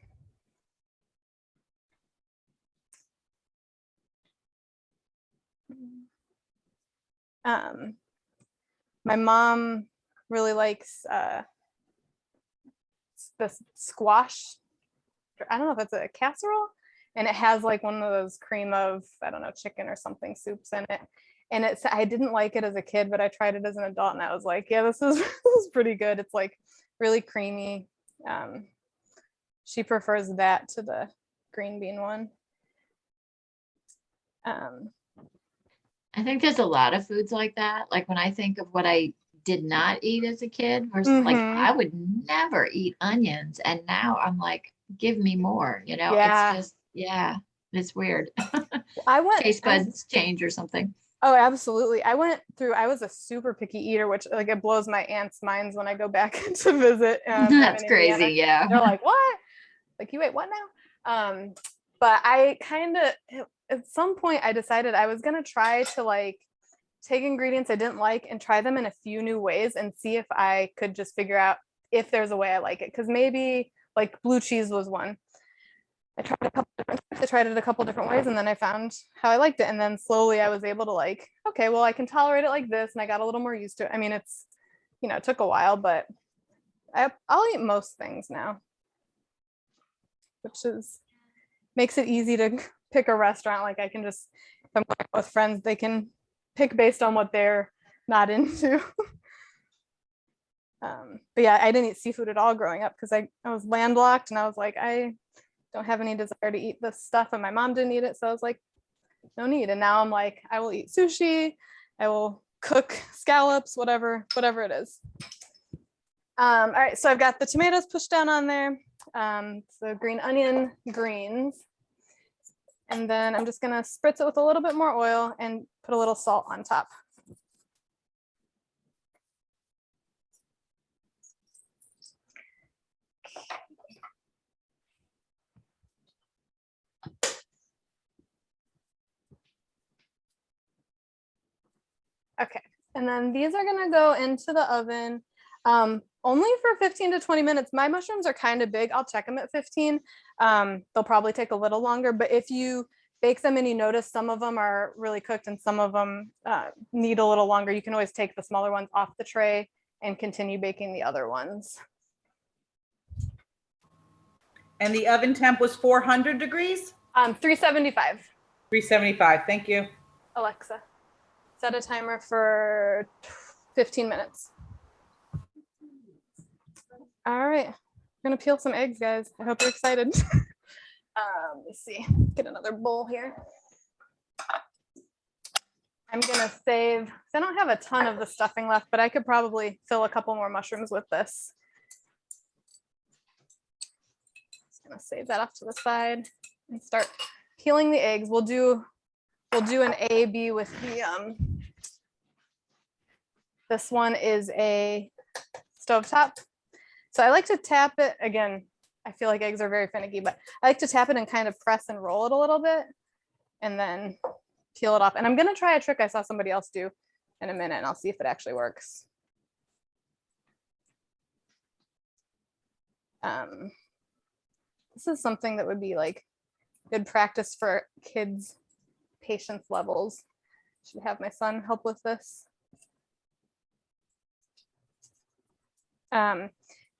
B: My mom really likes this squash. I don't know if it's a casserole, and it has like one of those cream of, I don't know, chicken or something soups in it. And I didn't like it as a kid, but I tried it as an adult and I was like, yeah, this is pretty good. It's like really creamy. She prefers that to the green bean one.
A: I think there's a lot of foods like that. Like when I think of what I did not eat as a kid, versus like I would never eat onions, and now I'm like, give me more,
B: Yeah.
A: It's just, yeah, it's weird. Taste buds change or something.
B: Oh, absolutely. I was a super picky eater, which like it blows my aunt's minds when I go back to visit.
A: That's crazy. Yeah.
B: They're like, what? Like, you ate what now? But I at some point I decided I was going to try to like take ingredients I didn't like and try them in a few new ways and see if I could just figure out if there's a way I like it. Cause maybe like blue cheese was one. I tried it a couple different ways, and then I found how I liked it. And then slowly I was able to like, okay, well, I can tolerate it like this. And I got a little more used to it. I mean, it's, it took a while, but I'll eat most things now, which makes it easy to pick a restaurant. Like I can just, if I'm going with friends, they can pick based on what they're not into. But yeah, I didn't eat seafood at all growing up because I was landlocked, and I was like, I don't have any desire to eat this stuff, and my mom didn't eat it, so I was like, no need. And now I'm like, I will eat sushi, I will cook scallops, whatever it is. All right, so I've got the tomatoes pushed down on there, so green onion greens, and then I'm just gonna spritz it with a little bit more oil and put a little salt on top. Okay, and then these are gonna go into the oven only for 15 to 20 minutes. My mushrooms are kind of big. I'll check them at 15. They'll probably take a little longer, but if you bake them and you notice some of them are really cooked and some of them need a little longer, you can always take the smaller ones off the tray and continue baking the other ones.
D: And the oven temp was 400 degrees?
B: 375.
D: 375, thank you.
B: Alexa, set a timer for 15 minutes. All right, I'm gonna peel some eggs, guys. I hope you're excited. Let's see, get another bowl here. I'm gonna save, I don't have a ton of the stuffing left, but I could probably fill a couple more mushrooms with this. Just gonna save that off to the side and start peeling the eggs. We'll do an A, B with the, this one is a stovetop. So I like to tap it, again, I feel like eggs are very finicky, but I like to tap it and kind of press and roll it a little bit and then peel it off. And I'm gonna try a trick I saw somebody else do in a minute, and I'll see if it actually works. This is something that would be like good practice for kids' patience levels. Should have my son help with this.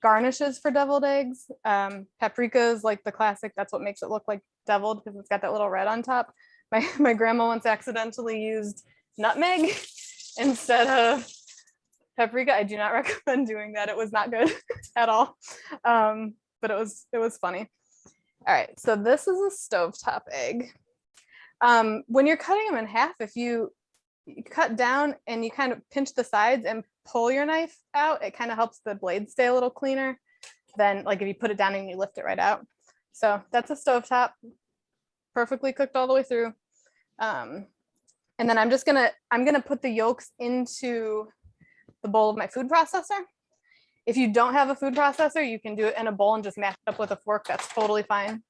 B: Garnishes for deviled eggs. Paprika is like the classic. That's what makes it look like deviled, because it's got that little red on top. My grandma once accidentally used nutmeg instead of paprika. I do not recommend doing that. It was not good at all. But it was funny. All right, so this is a stovetop egg. When you're cutting them in half, if you cut down and you kind of pinch the sides and pull your knife out, it kind of helps the blade stay a little cleaner than like if you put it down and you lift it right out. So that's a stovetop, perfectly cooked all the way through. And then I'm gonna put the yolks into the bowl of my food processor. If you don't have a food processor, you can do it in a bowl and just mash it up with a fork. That's totally fine.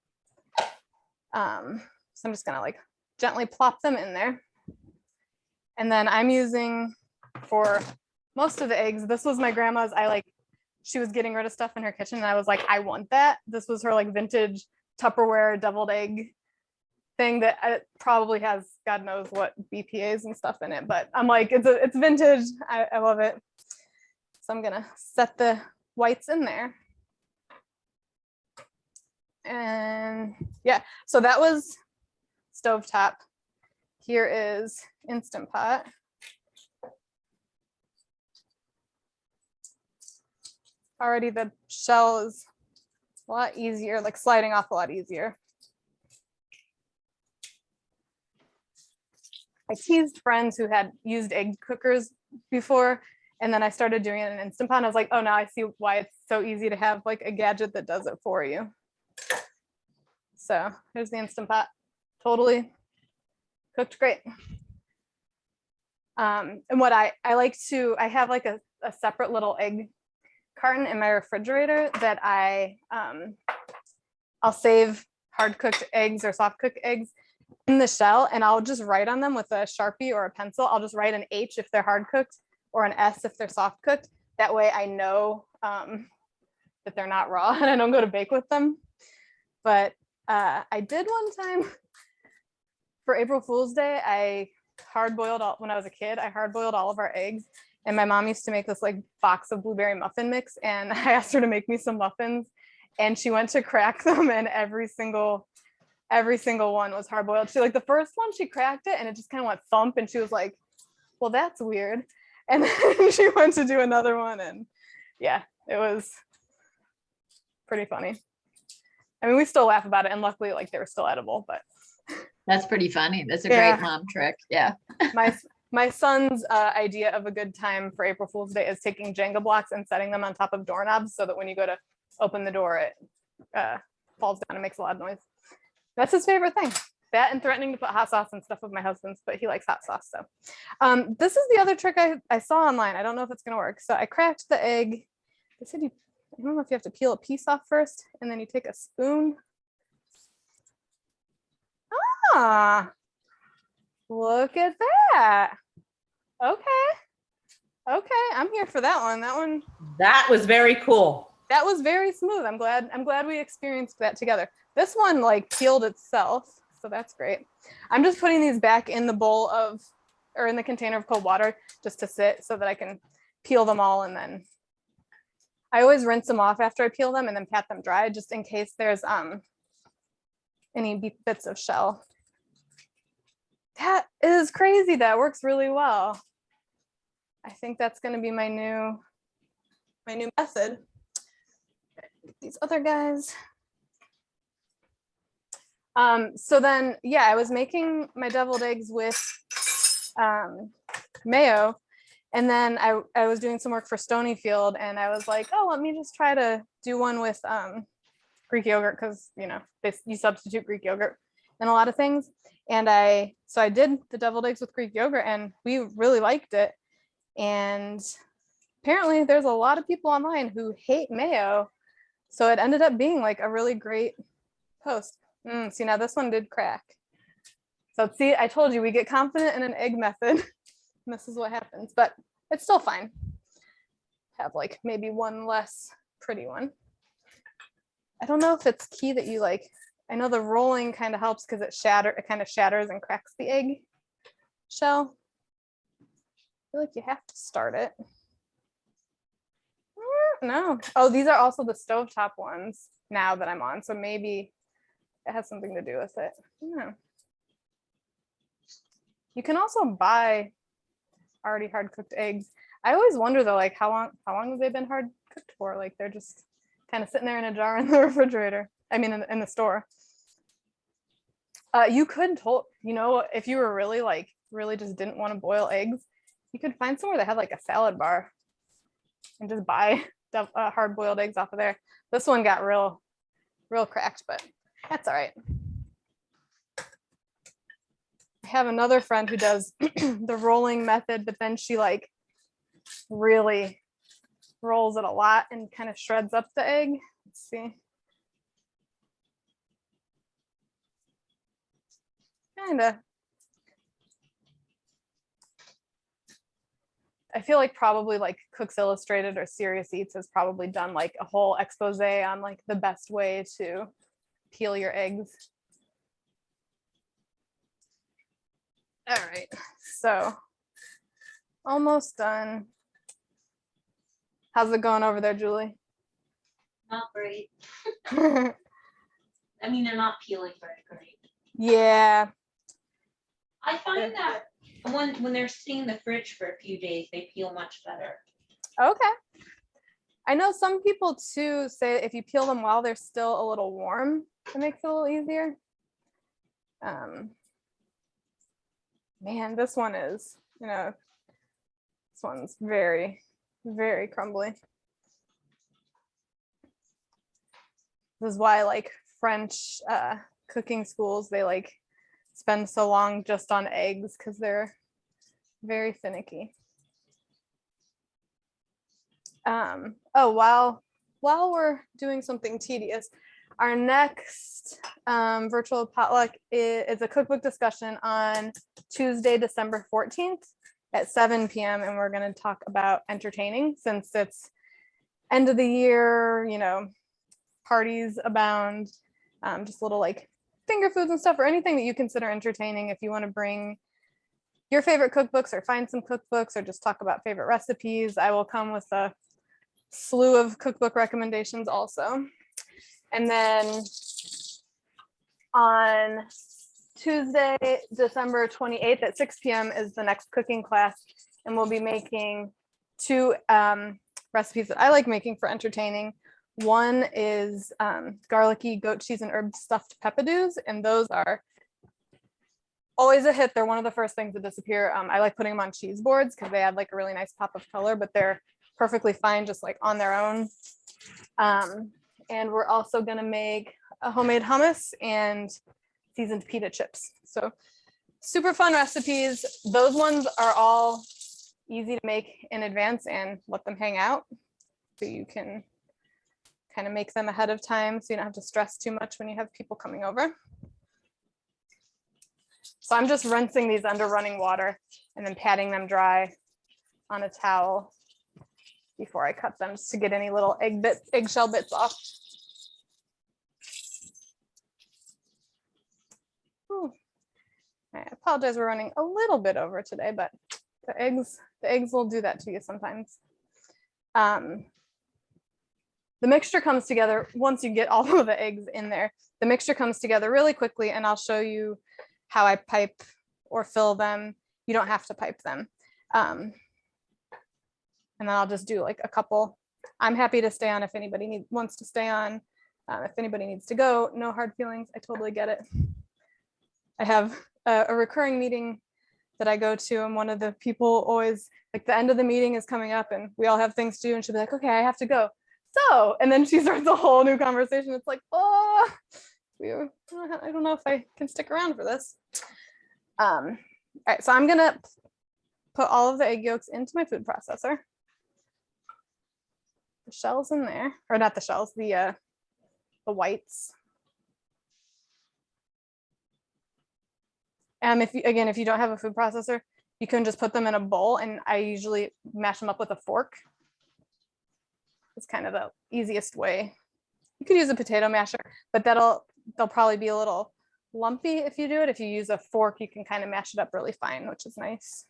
B: So I'm just gonna like gently plop them in there. And then I'm using, for most of the eggs, this was my grandma's. She was getting rid of stuff in her kitchen and I was like, I want that. This was her like vintage Tupperware deviled egg thing that it probably has God knows what BPAs and stuff in it, but I'm like, it's vintage. I love it. So I'm gonna set the whites in there. And yeah, so that was stovetop. Here is Instant Pot. Already the shell is a lot easier, like sliding off a lot easier. I teased friends who had used egg cookers before, and then I started doing it in Instant Pot. And I was like, oh, now I see why it's so easy to have like a gadget that does it for you. So here's the Instant Pot, totally cooked great. And what I like to, I have like a separate little egg carton in my refrigerator that I'll save hard cooked eggs or soft cooked eggs in the shell, and I'll just write on them with a Sharpie or a pencil. I'll just write an H if they're hard cooked or an S if they're soft cooked. That way I know that they're not raw and I don't go to bake with them. But I did one time for April Fool's Day, I hard boiled when I was a kid, I hard boiled all of our eggs. And my mom used to make this like box of blueberry muffin mix, and I asked her to make me some muffins, and she went to crack them, and every single one was hard boiled. She like the first one she cracked it and it just kind of went thump, and she was like, well, that's weird. And then she went to do another one, and yeah, it was pretty funny. I mean, we still laugh about it, and luckily like they were still edible, but
A: that's pretty funny. That's a great mom trick. Yeah.
B: My son's idea of a good time for April Fool's Day is taking Jenga blocks and setting them on top of doorknobs so that when you go to open the door, it falls down and makes a loud noise. That's his favorite thing. That and threatening to put hot sauce and stuff with my husband's, but he likes hot sauce. So this is the other trick I saw online. I don't know if it's going to work. So I cracked the egg. They said I don't know if you have to peel a piece off first and then you take a spoon. Ah, look at that. Okay, I'm here for that one.
D: That was very cool.
B: That was very smooth. I'm glad we experienced that together. This one like peeled itself, so that's great. I'm just putting these back in the bowl or in the container of cold water just to sit so that I can peel them all, and then I always rinse them off after I peel them and then pat them dry just in case there's any bits of shell. That is crazy. That works really well. I think that's going to be my new method. These other guys. So then, yeah, I was making my deviled eggs with mayo, and then I was doing some work for Stonyfield, and I was like, oh, let me just try to do one with Greek yogurt, because you substitute Greek yogurt in a lot of things. And so I did the deviled eggs with Greek yogurt, and we really liked it. And apparently there's a lot of people online who hate mayo. So it ended up being like a really great post. See, now this one did crack. So see, I told you we get confident in an egg method. And this is what happens, but it's still fine. Have like maybe one less pretty one. I don't know if it's key that you like, I know the rolling kind of helps because it kind of shatters and cracks the egg shell. I feel like you have to start it. No. Oh, these are also the stovetop ones now that I'm on. So maybe it has something to do with it. Yeah. You can also buy already hard cooked eggs. I always wonder though, like how long have they been hard cooked for? Like they're just kind of sitting there in a jar in the refrigerator. I mean, in the store. You could if you were really just didn't want to boil eggs, you could find somewhere that had like a salad bar and just buy hard boiled eggs off of there. This one got real cracked, but that's all right. I have another friend who does the rolling method, but then she like really rolls it a lot and kind of shreds up the egg. Let's see. Kinda. I feel like probably like Cooks Illustrated or Serious Eats has probably done like a whole expose on like the best way to peel your eggs. All right, so almost done. How's it going over there, Julie?
C: Not great. I mean, they're not peeling very great.
B: Yeah.
C: I find that when they're sitting in the fridge for a few days, they peel much better.
B: Okay. I know some people too say if you peel them while they're still a little warm, it makes it a little easier. Man, this one is, this one's very, very crumbly. This is why like French cooking schools, they like spend so long just on eggs because they're very finicky. Oh, while we're doing something tedious, our next virtual potluck is a cookbook discussion on Tuesday, December 14th at 7 p.m. And we're going to talk about entertaining since it's end of the year, parties abound, just little like finger foods and stuff or anything that you consider entertaining. If you want to bring your favorite cookbooks or find some cookbooks or just talk about favorite recipes, I will come with a slew of cookbook recommendations also. And then on Tuesday, December 28th at 6 p.m. is the next cooking class. And we'll be making two recipes that I like making for entertaining. One is garlicky goat cheese and herb stuffed peppadews. And those are always a hit. They're one of the first things to disappear. I like putting them on cheese boards because they add like a really nice pop of color, but they're perfectly fine just like on their own. And we're also gonna make a homemade hummus and seasoned pita chips. So super fun recipes. Those ones are all easy to make in advance and let them hang out. So you can kind of make them ahead of time so you don't have to stress too much when you have people coming over. So I'm just rinsing these under running water and then patting them dry on a towel before I cut them just to get any little eggshell bits off. Ooh. I apologize, we're running a little bit over today, but the eggs will do that to you sometimes. The mixture comes together once you get all of the eggs in there. The mixture comes together really quickly, and I'll show you how I pipe or fill them. You don't have to pipe them. And then I'll just do like a couple. I'm happy to stay on if anybody wants to stay on. If anybody needs to go, no hard feelings. I totally get it. I have a recurring meeting that I go to, and one of the people always, like the end of the meeting is coming up and we all have things to do, and she'll be like, okay, I have to go. So, and then she starts a whole new conversation. It's like, oh, I don't know if I can stick around for this. All right, so I'm gonna put all of the egg yolks into my food processor. The shells in there, or not the shells, the whites. If you don't have a food processor, you can just put them in a bowl, and I usually mash them up with a fork. It's kind of the easiest way. You could use a potato masher, but they'll probably be a little lumpy if you do it. If you use a fork, you can kind of mash it up really fine, which is nice.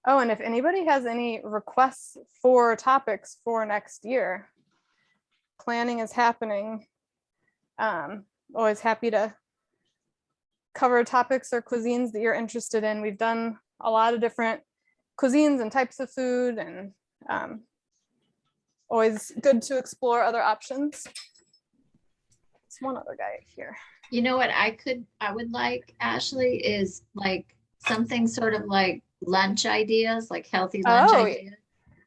B: Oh, and if anybody has any requests for topics for next year, planning is happening. Always happy to cover topics or cuisines that you're interested in. We've done a lot of different cuisines and types of food, and always good to explore other options. There's one other guy here.
A: You know what I would like, Ashley, is like something sort of like lunch ideas, like healthy lunch ideas.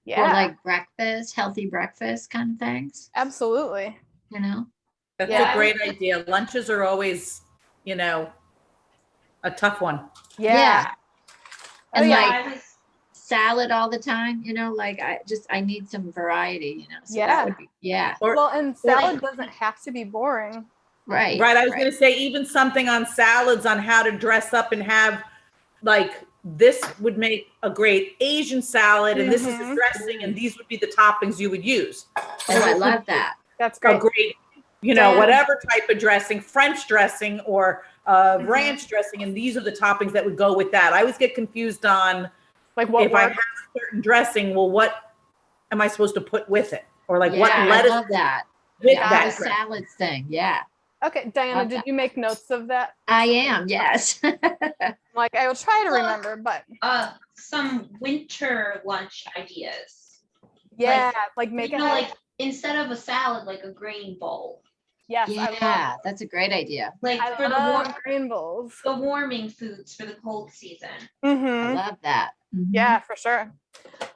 B: Yeah.
A: Or like breakfast, healthy breakfast kind of things.
B: Absolutely.
A: You know?
D: That's a great idea. Lunches are always, a tough one.
B: Yeah.
A: And like salad all the time, like I need some variety, so that would be,
B: and salad doesn't have to be boring.
A: Right.
D: I was going to say, even something on salads on how to dress up and have, like, this would make a great Asian salad, and this is the dressing, and these would be the toppings you would use.
A: And I love that.
B: That's great.
D: A great, whatever type of dressing, French dressing or ranch dressing, and these are the toppings that would go with that. I always get confused on, like, if I have a certain dressing, well, what am I supposed to put with it? Or like what lettuce?
A: I love that.
D: With
A: that salad thing. Yeah.
B: Okay, Diana, did you make notes of that?
A: I am, yes.
B: Like, I will try to remember, but
C: some winter lunch ideas.
B: Yeah, like make it
C: like instead of a salad, like a grain bowl.
B: Yes,
A: yeah, that's a great idea.
C: Like
B: for the warm grain bowls,
C: the warming foods for the cold season.
A: I love that.
B: Yeah, for sure.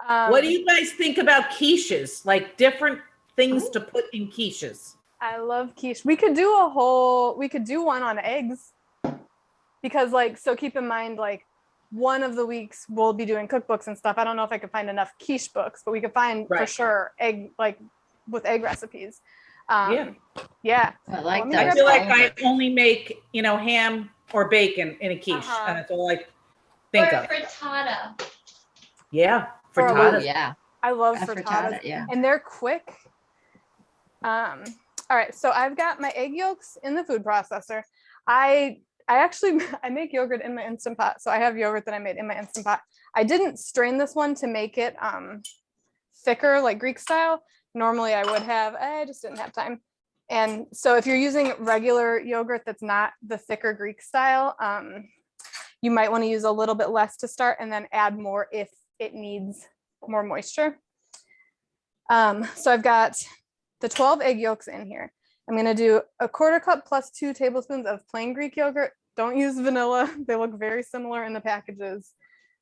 D: What do you guys think about quiches? Like different things to put in quiches.
B: I love quiche. We could do one on eggs, because so keep in mind, like, one of the weeks we'll be doing cookbooks and stuff. I don't know if I could find enough quiche books, but we could find for sure egg recipes.
A: I like that.
D: I feel like I only make, ham or bacon in a quiche, and that's all I think of.
C: Frittata.
D: Yeah, frittata.
A: Yeah.
B: I love frittatas.
A: Yeah.
B: And they're quick. All right, so I've got my egg yolks in the food processor. I make yogurt in my Instant Pot, so I have yogurt that I made in my Instant Pot. I didn't strain this one to make it thicker, like Greek style. Normally I would have, I just didn't have time. And so if you're using regular yogurt that's not the thicker Greek style, you might want to use a little bit less to start and then add more if it needs more moisture. So I've got the 12 egg yolks in here. I'm going to do a 1/4 cup plus 2 tablespoons of plain Greek yogurt. Don't use vanilla. They look very similar in the packages,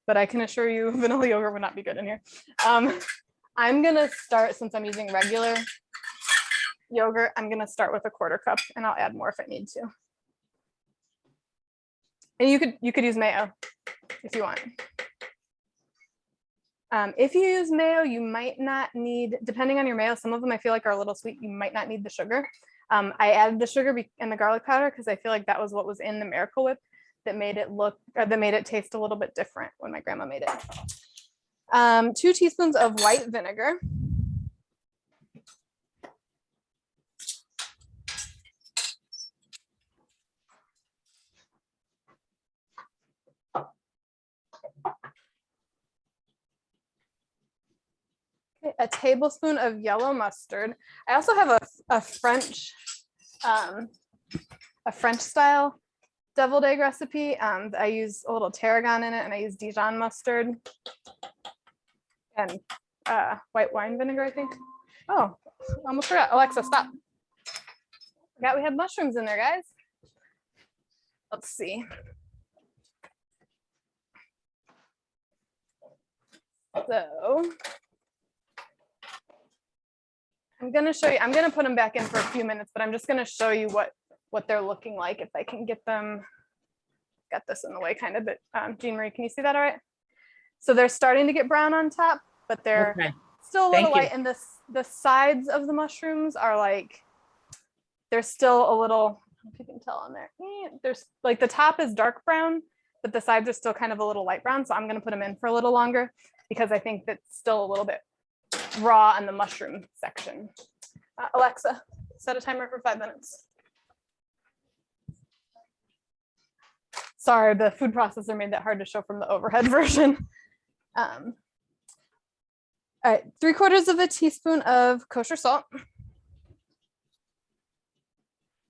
B: but I can assure you vanilla yogurt would not be good in here. I'm going to start, since I'm using regular yogurt, I'm going to start with a 1/4 cup, and I'll add more if I need to. And you could use mayo if you want. If you use mayo, you might not need, depending on your mayo, some of them I feel like are a little sweet. You might not need the sugar. I added the sugar and the garlic powder because I feel like that was what was in the Miracle Whip that made it taste a little bit different when my grandma made it. 2 teaspoons of white vinegar. A tablespoon of yellow mustard. I also have a French style deviled egg recipe. I use a little tarragon in it, and I use Dijon mustard and white wine vinegar, I think. Oh, almost forgot. Alexa, stop. Forgot we had mushrooms in there, guys. Let's see. So I'm going to show you, I'm going to put them back in for a few minutes, but I'm just going to show you what they're looking like if I can get them. Got this in the way kind of, but Jean Marie, can you see that all right? So they're starting to get brown on top, but they're still a little white. And the sides of the mushrooms are like, they're still a little don't know if you can tell on there. There's like the top is dark brown, but the sides are still kind of a little light brown. So I'm going to put them in for a little longer because I think that's still a little bit raw in the mushroom section. Alexa, set a timer for 5 minutes. Sorry, the food processor made that hard to show from the overhead version. All right, 3/4 teaspoon of kosher salt.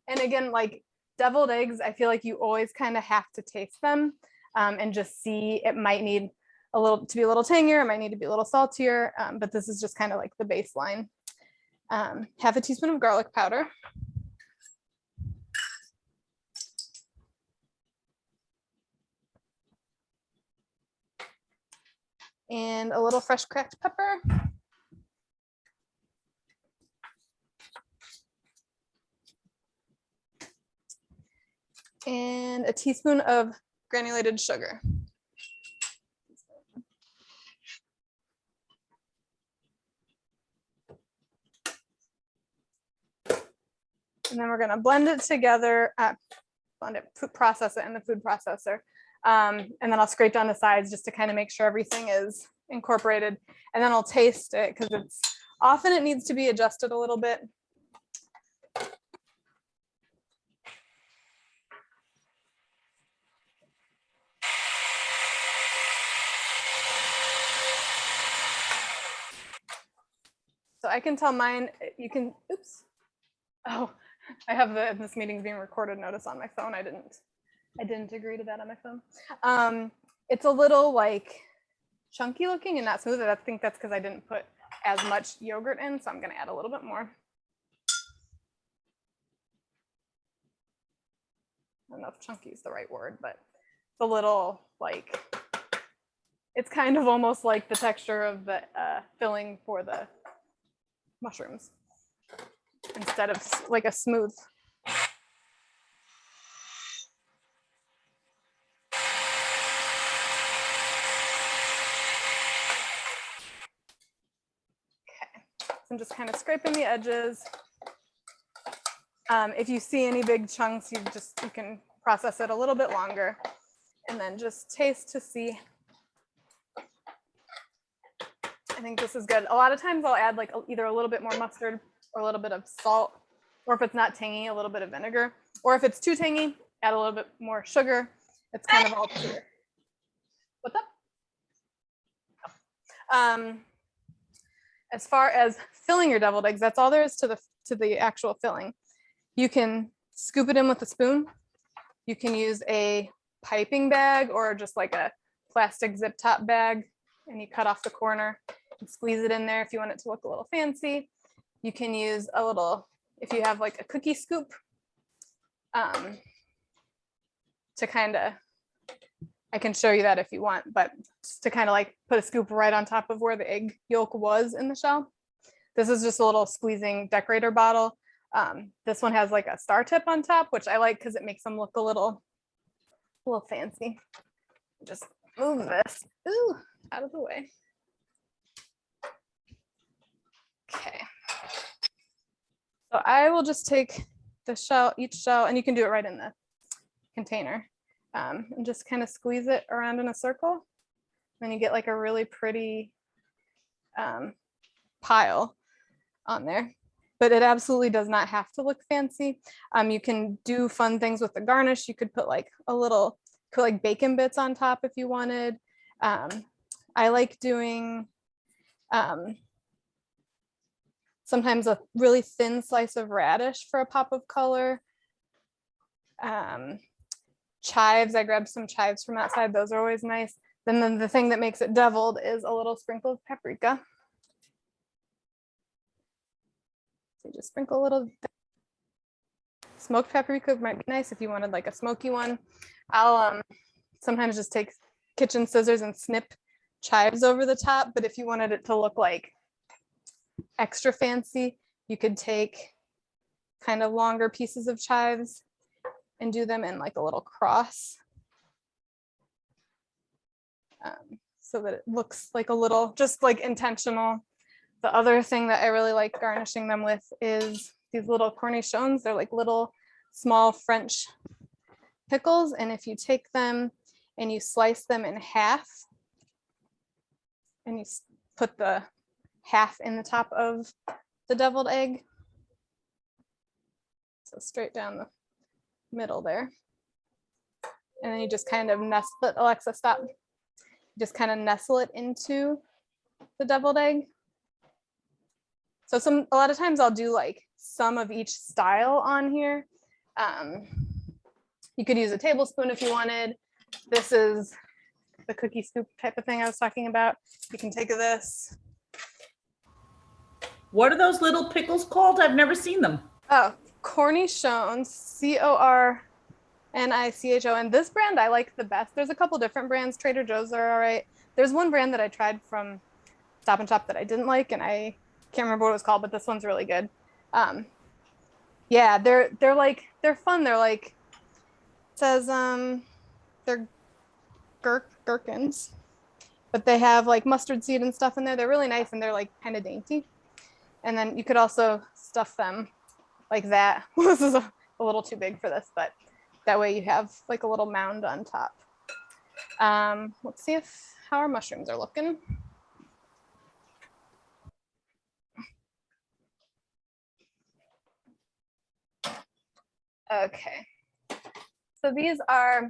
B: And again, like deviled eggs, I feel like you always kind of have to taste them and just see. It might need to be a little tangier, it might need to be a little saltier, but this is just kind of like the baseline. 1/2 teaspoon of garlic powder. And a little fresh cracked pepper. And a teaspoon of granulated sugar. And then we're going to blend it together, process it in the food processor. And then I'll scrape down the sides just to kind of make sure everything is incorporated. And then I'll taste it because it needs to be adjusted a little bit. So I can tell mine, you can, oops. Oh, I have this meeting being recorded notice on my phone. I didn't agree to that on my phone. It's a little like chunky looking and not smooth. I think that's because I didn't put as much yogurt in, so I'm going to add a little bit more. I don't know if chunky is the right word, but it's a little like, it's kind of almost like the texture of the filling for the mushrooms instead of like a smooth. I'm just kind of scraping the edges. If you see any big chunks, you can process it a little bit longer and then just taste to see. I think this is good. A lot of times I'll add like either a little bit more mustard or a little bit of salt, or if it's not tangy, a little bit of vinegar, or if it's too tangy, add a little bit more sugar. It's kind of all clear. What's up? As far as filling your deviled eggs, that's all there is to the actual filling. You can scoop it in with a spoon. You can use a piping bag or just like a plastic zip top bag, and you cut off the corner and squeeze it in there if you want it to look a little fancy. You can use a little, if you have like a cookie scoop, to kind of, I can show you that if you want, but just to kind of like put a scoop right on top of where the egg yolk was in the shell. This is just a little squeezing decorator bottle. This one has like a star tip on top, which I like because it makes them look a little fancy. Just move this out of the way. Okay. So I will just take the shell, each shell, and you can do it right in the container. And just kind of squeeze it around in a circle. Then you get like a really pretty pile on there. But it absolutely does not have to look fancy. You can do fun things with the garnish. You could put like bacon bits on top if you wanted. I like doing sometimes a really thin slice of radish for a pop of color. Chives, I grabbed some chives from outside. Those are always nice. Then the thing that makes it deviled is a little sprinkle of paprika. So just sprinkle a little. Smoked paprika might be nice if you wanted like a smoky one. I'll sometimes just take kitchen scissors and snip chives over the top, but if you wanted it to look like extra fancy, you could take kind of longer pieces of chives and do them in like a little cross, so that it looks like a little, just like intentional. The other thing that I really like garnishing them with is these little cornichons. They're like little small French pickles. And if you take them and you slice them in half, and you put the half in the top of the deviled egg, so straight down the middle there. And then you just kind of nestle it. Alexa, stop. Just kind of nestle it into the deviled egg. So a lot of times I'll do like some of each style on here. You could use a tablespoon if you wanted. This is the cookie scoop type of thing I was talking about. You can take this.
D: What are those little pickles called? I've never seen them.
B: Oh, cornichons, C-O-R-N-I-C-H-O. And this brand I like the best. There's a couple different brands. Trader Joe's are all right. There's one brand that I tried from Stop and Shop that I didn't like, and I can't remember what it was called, but this one's really good. Yeah, they're fun. They're like, it says they're gherkins, but they have like mustard seed and stuff in there. They're really nice, and they're like kind of dainty. And then you could also stuff them like that. This is a little too big for this, but that way you have like a little mound on top. Let's see how our mushrooms are looking. Okay, so these are,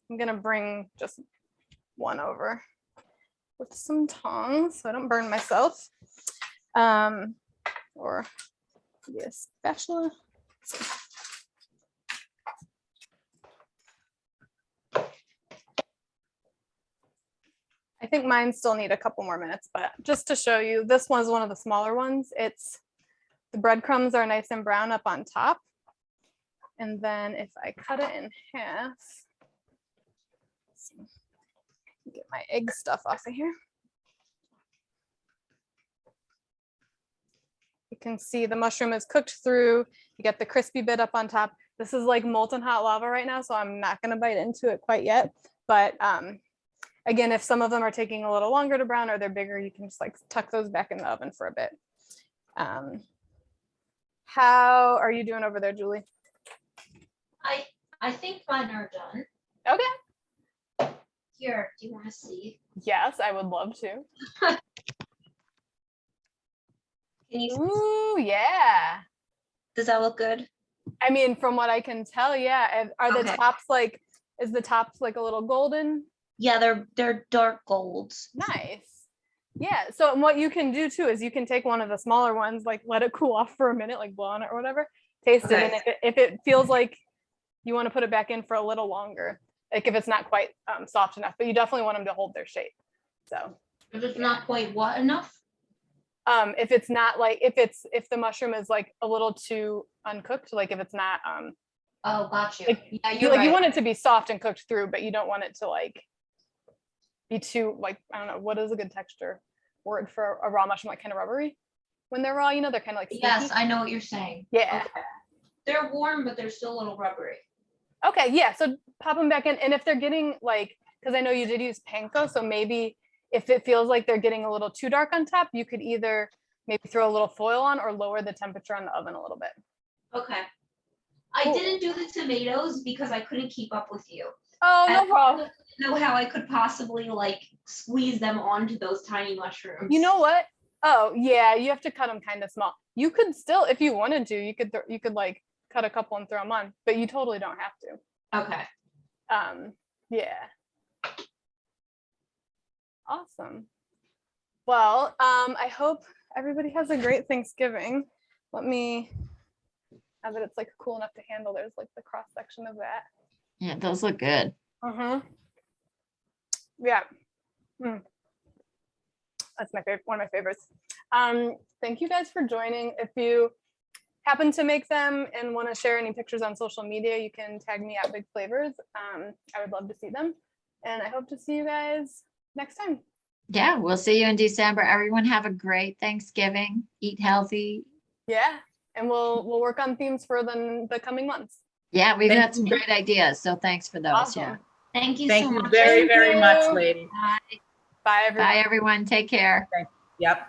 B: I'm gonna bring just one over with some tongs so I don't burn myself. Or maybe a spatula. I think mine still need a couple more minutes, but just to show you, this one is one of the smaller ones. The breadcrumbs are nice and brown up on top. And then if I cut it in half, get my egg stuff off of here. You can see the mushroom is cooked through. You get the crispy bit up on top. This is like molten hot lava right now, so I'm not gonna bite into it quite yet. But again, if some of them are taking a little longer to brown or they're bigger, you can just like tuck those back in the oven for a bit. How are you doing over there, Julie?
C: I think mine are done.
B: Okay.
C: Here, do you want to see?
B: Yes, I would love to.
C: Can you?
B: Ooh, yeah.
C: Does that look good?
B: I mean, from what I can tell, yeah. Are the
C: Okay.
B: tops like? Is the tops like a little golden?
C: Yeah, they're dark golds.
B: Nice. Yeah. So what you can do too is you can take one of the smaller ones, like let it cool off for a minute, like blow on it or whatever. Taste it, and if it feels like you want to put it back in for a little longer, like if it's not quite soft enough, but you definitely want them to hold their shape. So
C: If it's not quite what enough?
B: if it's not like if the mushroom is like a little too uncooked, like if it's not
C: Oh, got you.
B: like,
C: Yeah,
B: you
C: you're
B: like
C: right.
B: you want it to be soft and cooked through, but you don't want it to like be too like, I don't know, what is a good texture word for a raw mushroom, like kind of rubbery when they're raw, you know, they're kind of like
C: Yes,
B: sticky.
C: I know what you're saying.
B: Yeah.
C: Okay. They're warm, but they're still a little rubbery.
B: Okay, yeah, so pop them back in, and if they're getting like, because I know you did use panko, so maybe if it feels like they're getting a little too dark on top, you could either maybe throw a little foil on or lower the temperature on the oven a little bit.
C: Okay. I
B: Cool.
C: didn't do the tomatoes because I couldn't keep up with you.
B: Oh,
C: I
B: no problem.
C: didn't know how I could possibly like squeeze them onto those tiny mushrooms.
B: You know what? Oh, yeah, you have to cut them kind of small. You could still, if you wanted to, you could like cut a couple and throw them on, but you totally don't have to.
C: Okay.
B: Yeah. Awesome. Well, I hope everybody has a great Thanksgiving. Let me, now that it's like cool enough to handle, there's like the cross section of that.
A: Yeah, those look good.
B: Yeah. That's my favorite, one of my favorites. Thank you guys for joining. If you happen to make them and want to share any pictures on social media, you can tag me at Big Flavors. I would love to see them. And I hope to see you guys next time.
A: Yeah, we'll see you in December. Everyone have a great Thanksgiving. Eat healthy.
B: Yeah. And we'll work on themes for the coming months.
A: Yeah, we've
D: Thank
A: got some
D: you.
A: great ideas. So thanks for those.
B: Awesome.
A: Yeah.
C: Thank you
D: Thank
C: so
D: you
C: much.
D: very,
B: Thank
D: very much,
B: you.
D: lady.
A: Bye.
B: Bye, everyone.
A: Bye, everyone. Take care.
D: Yep.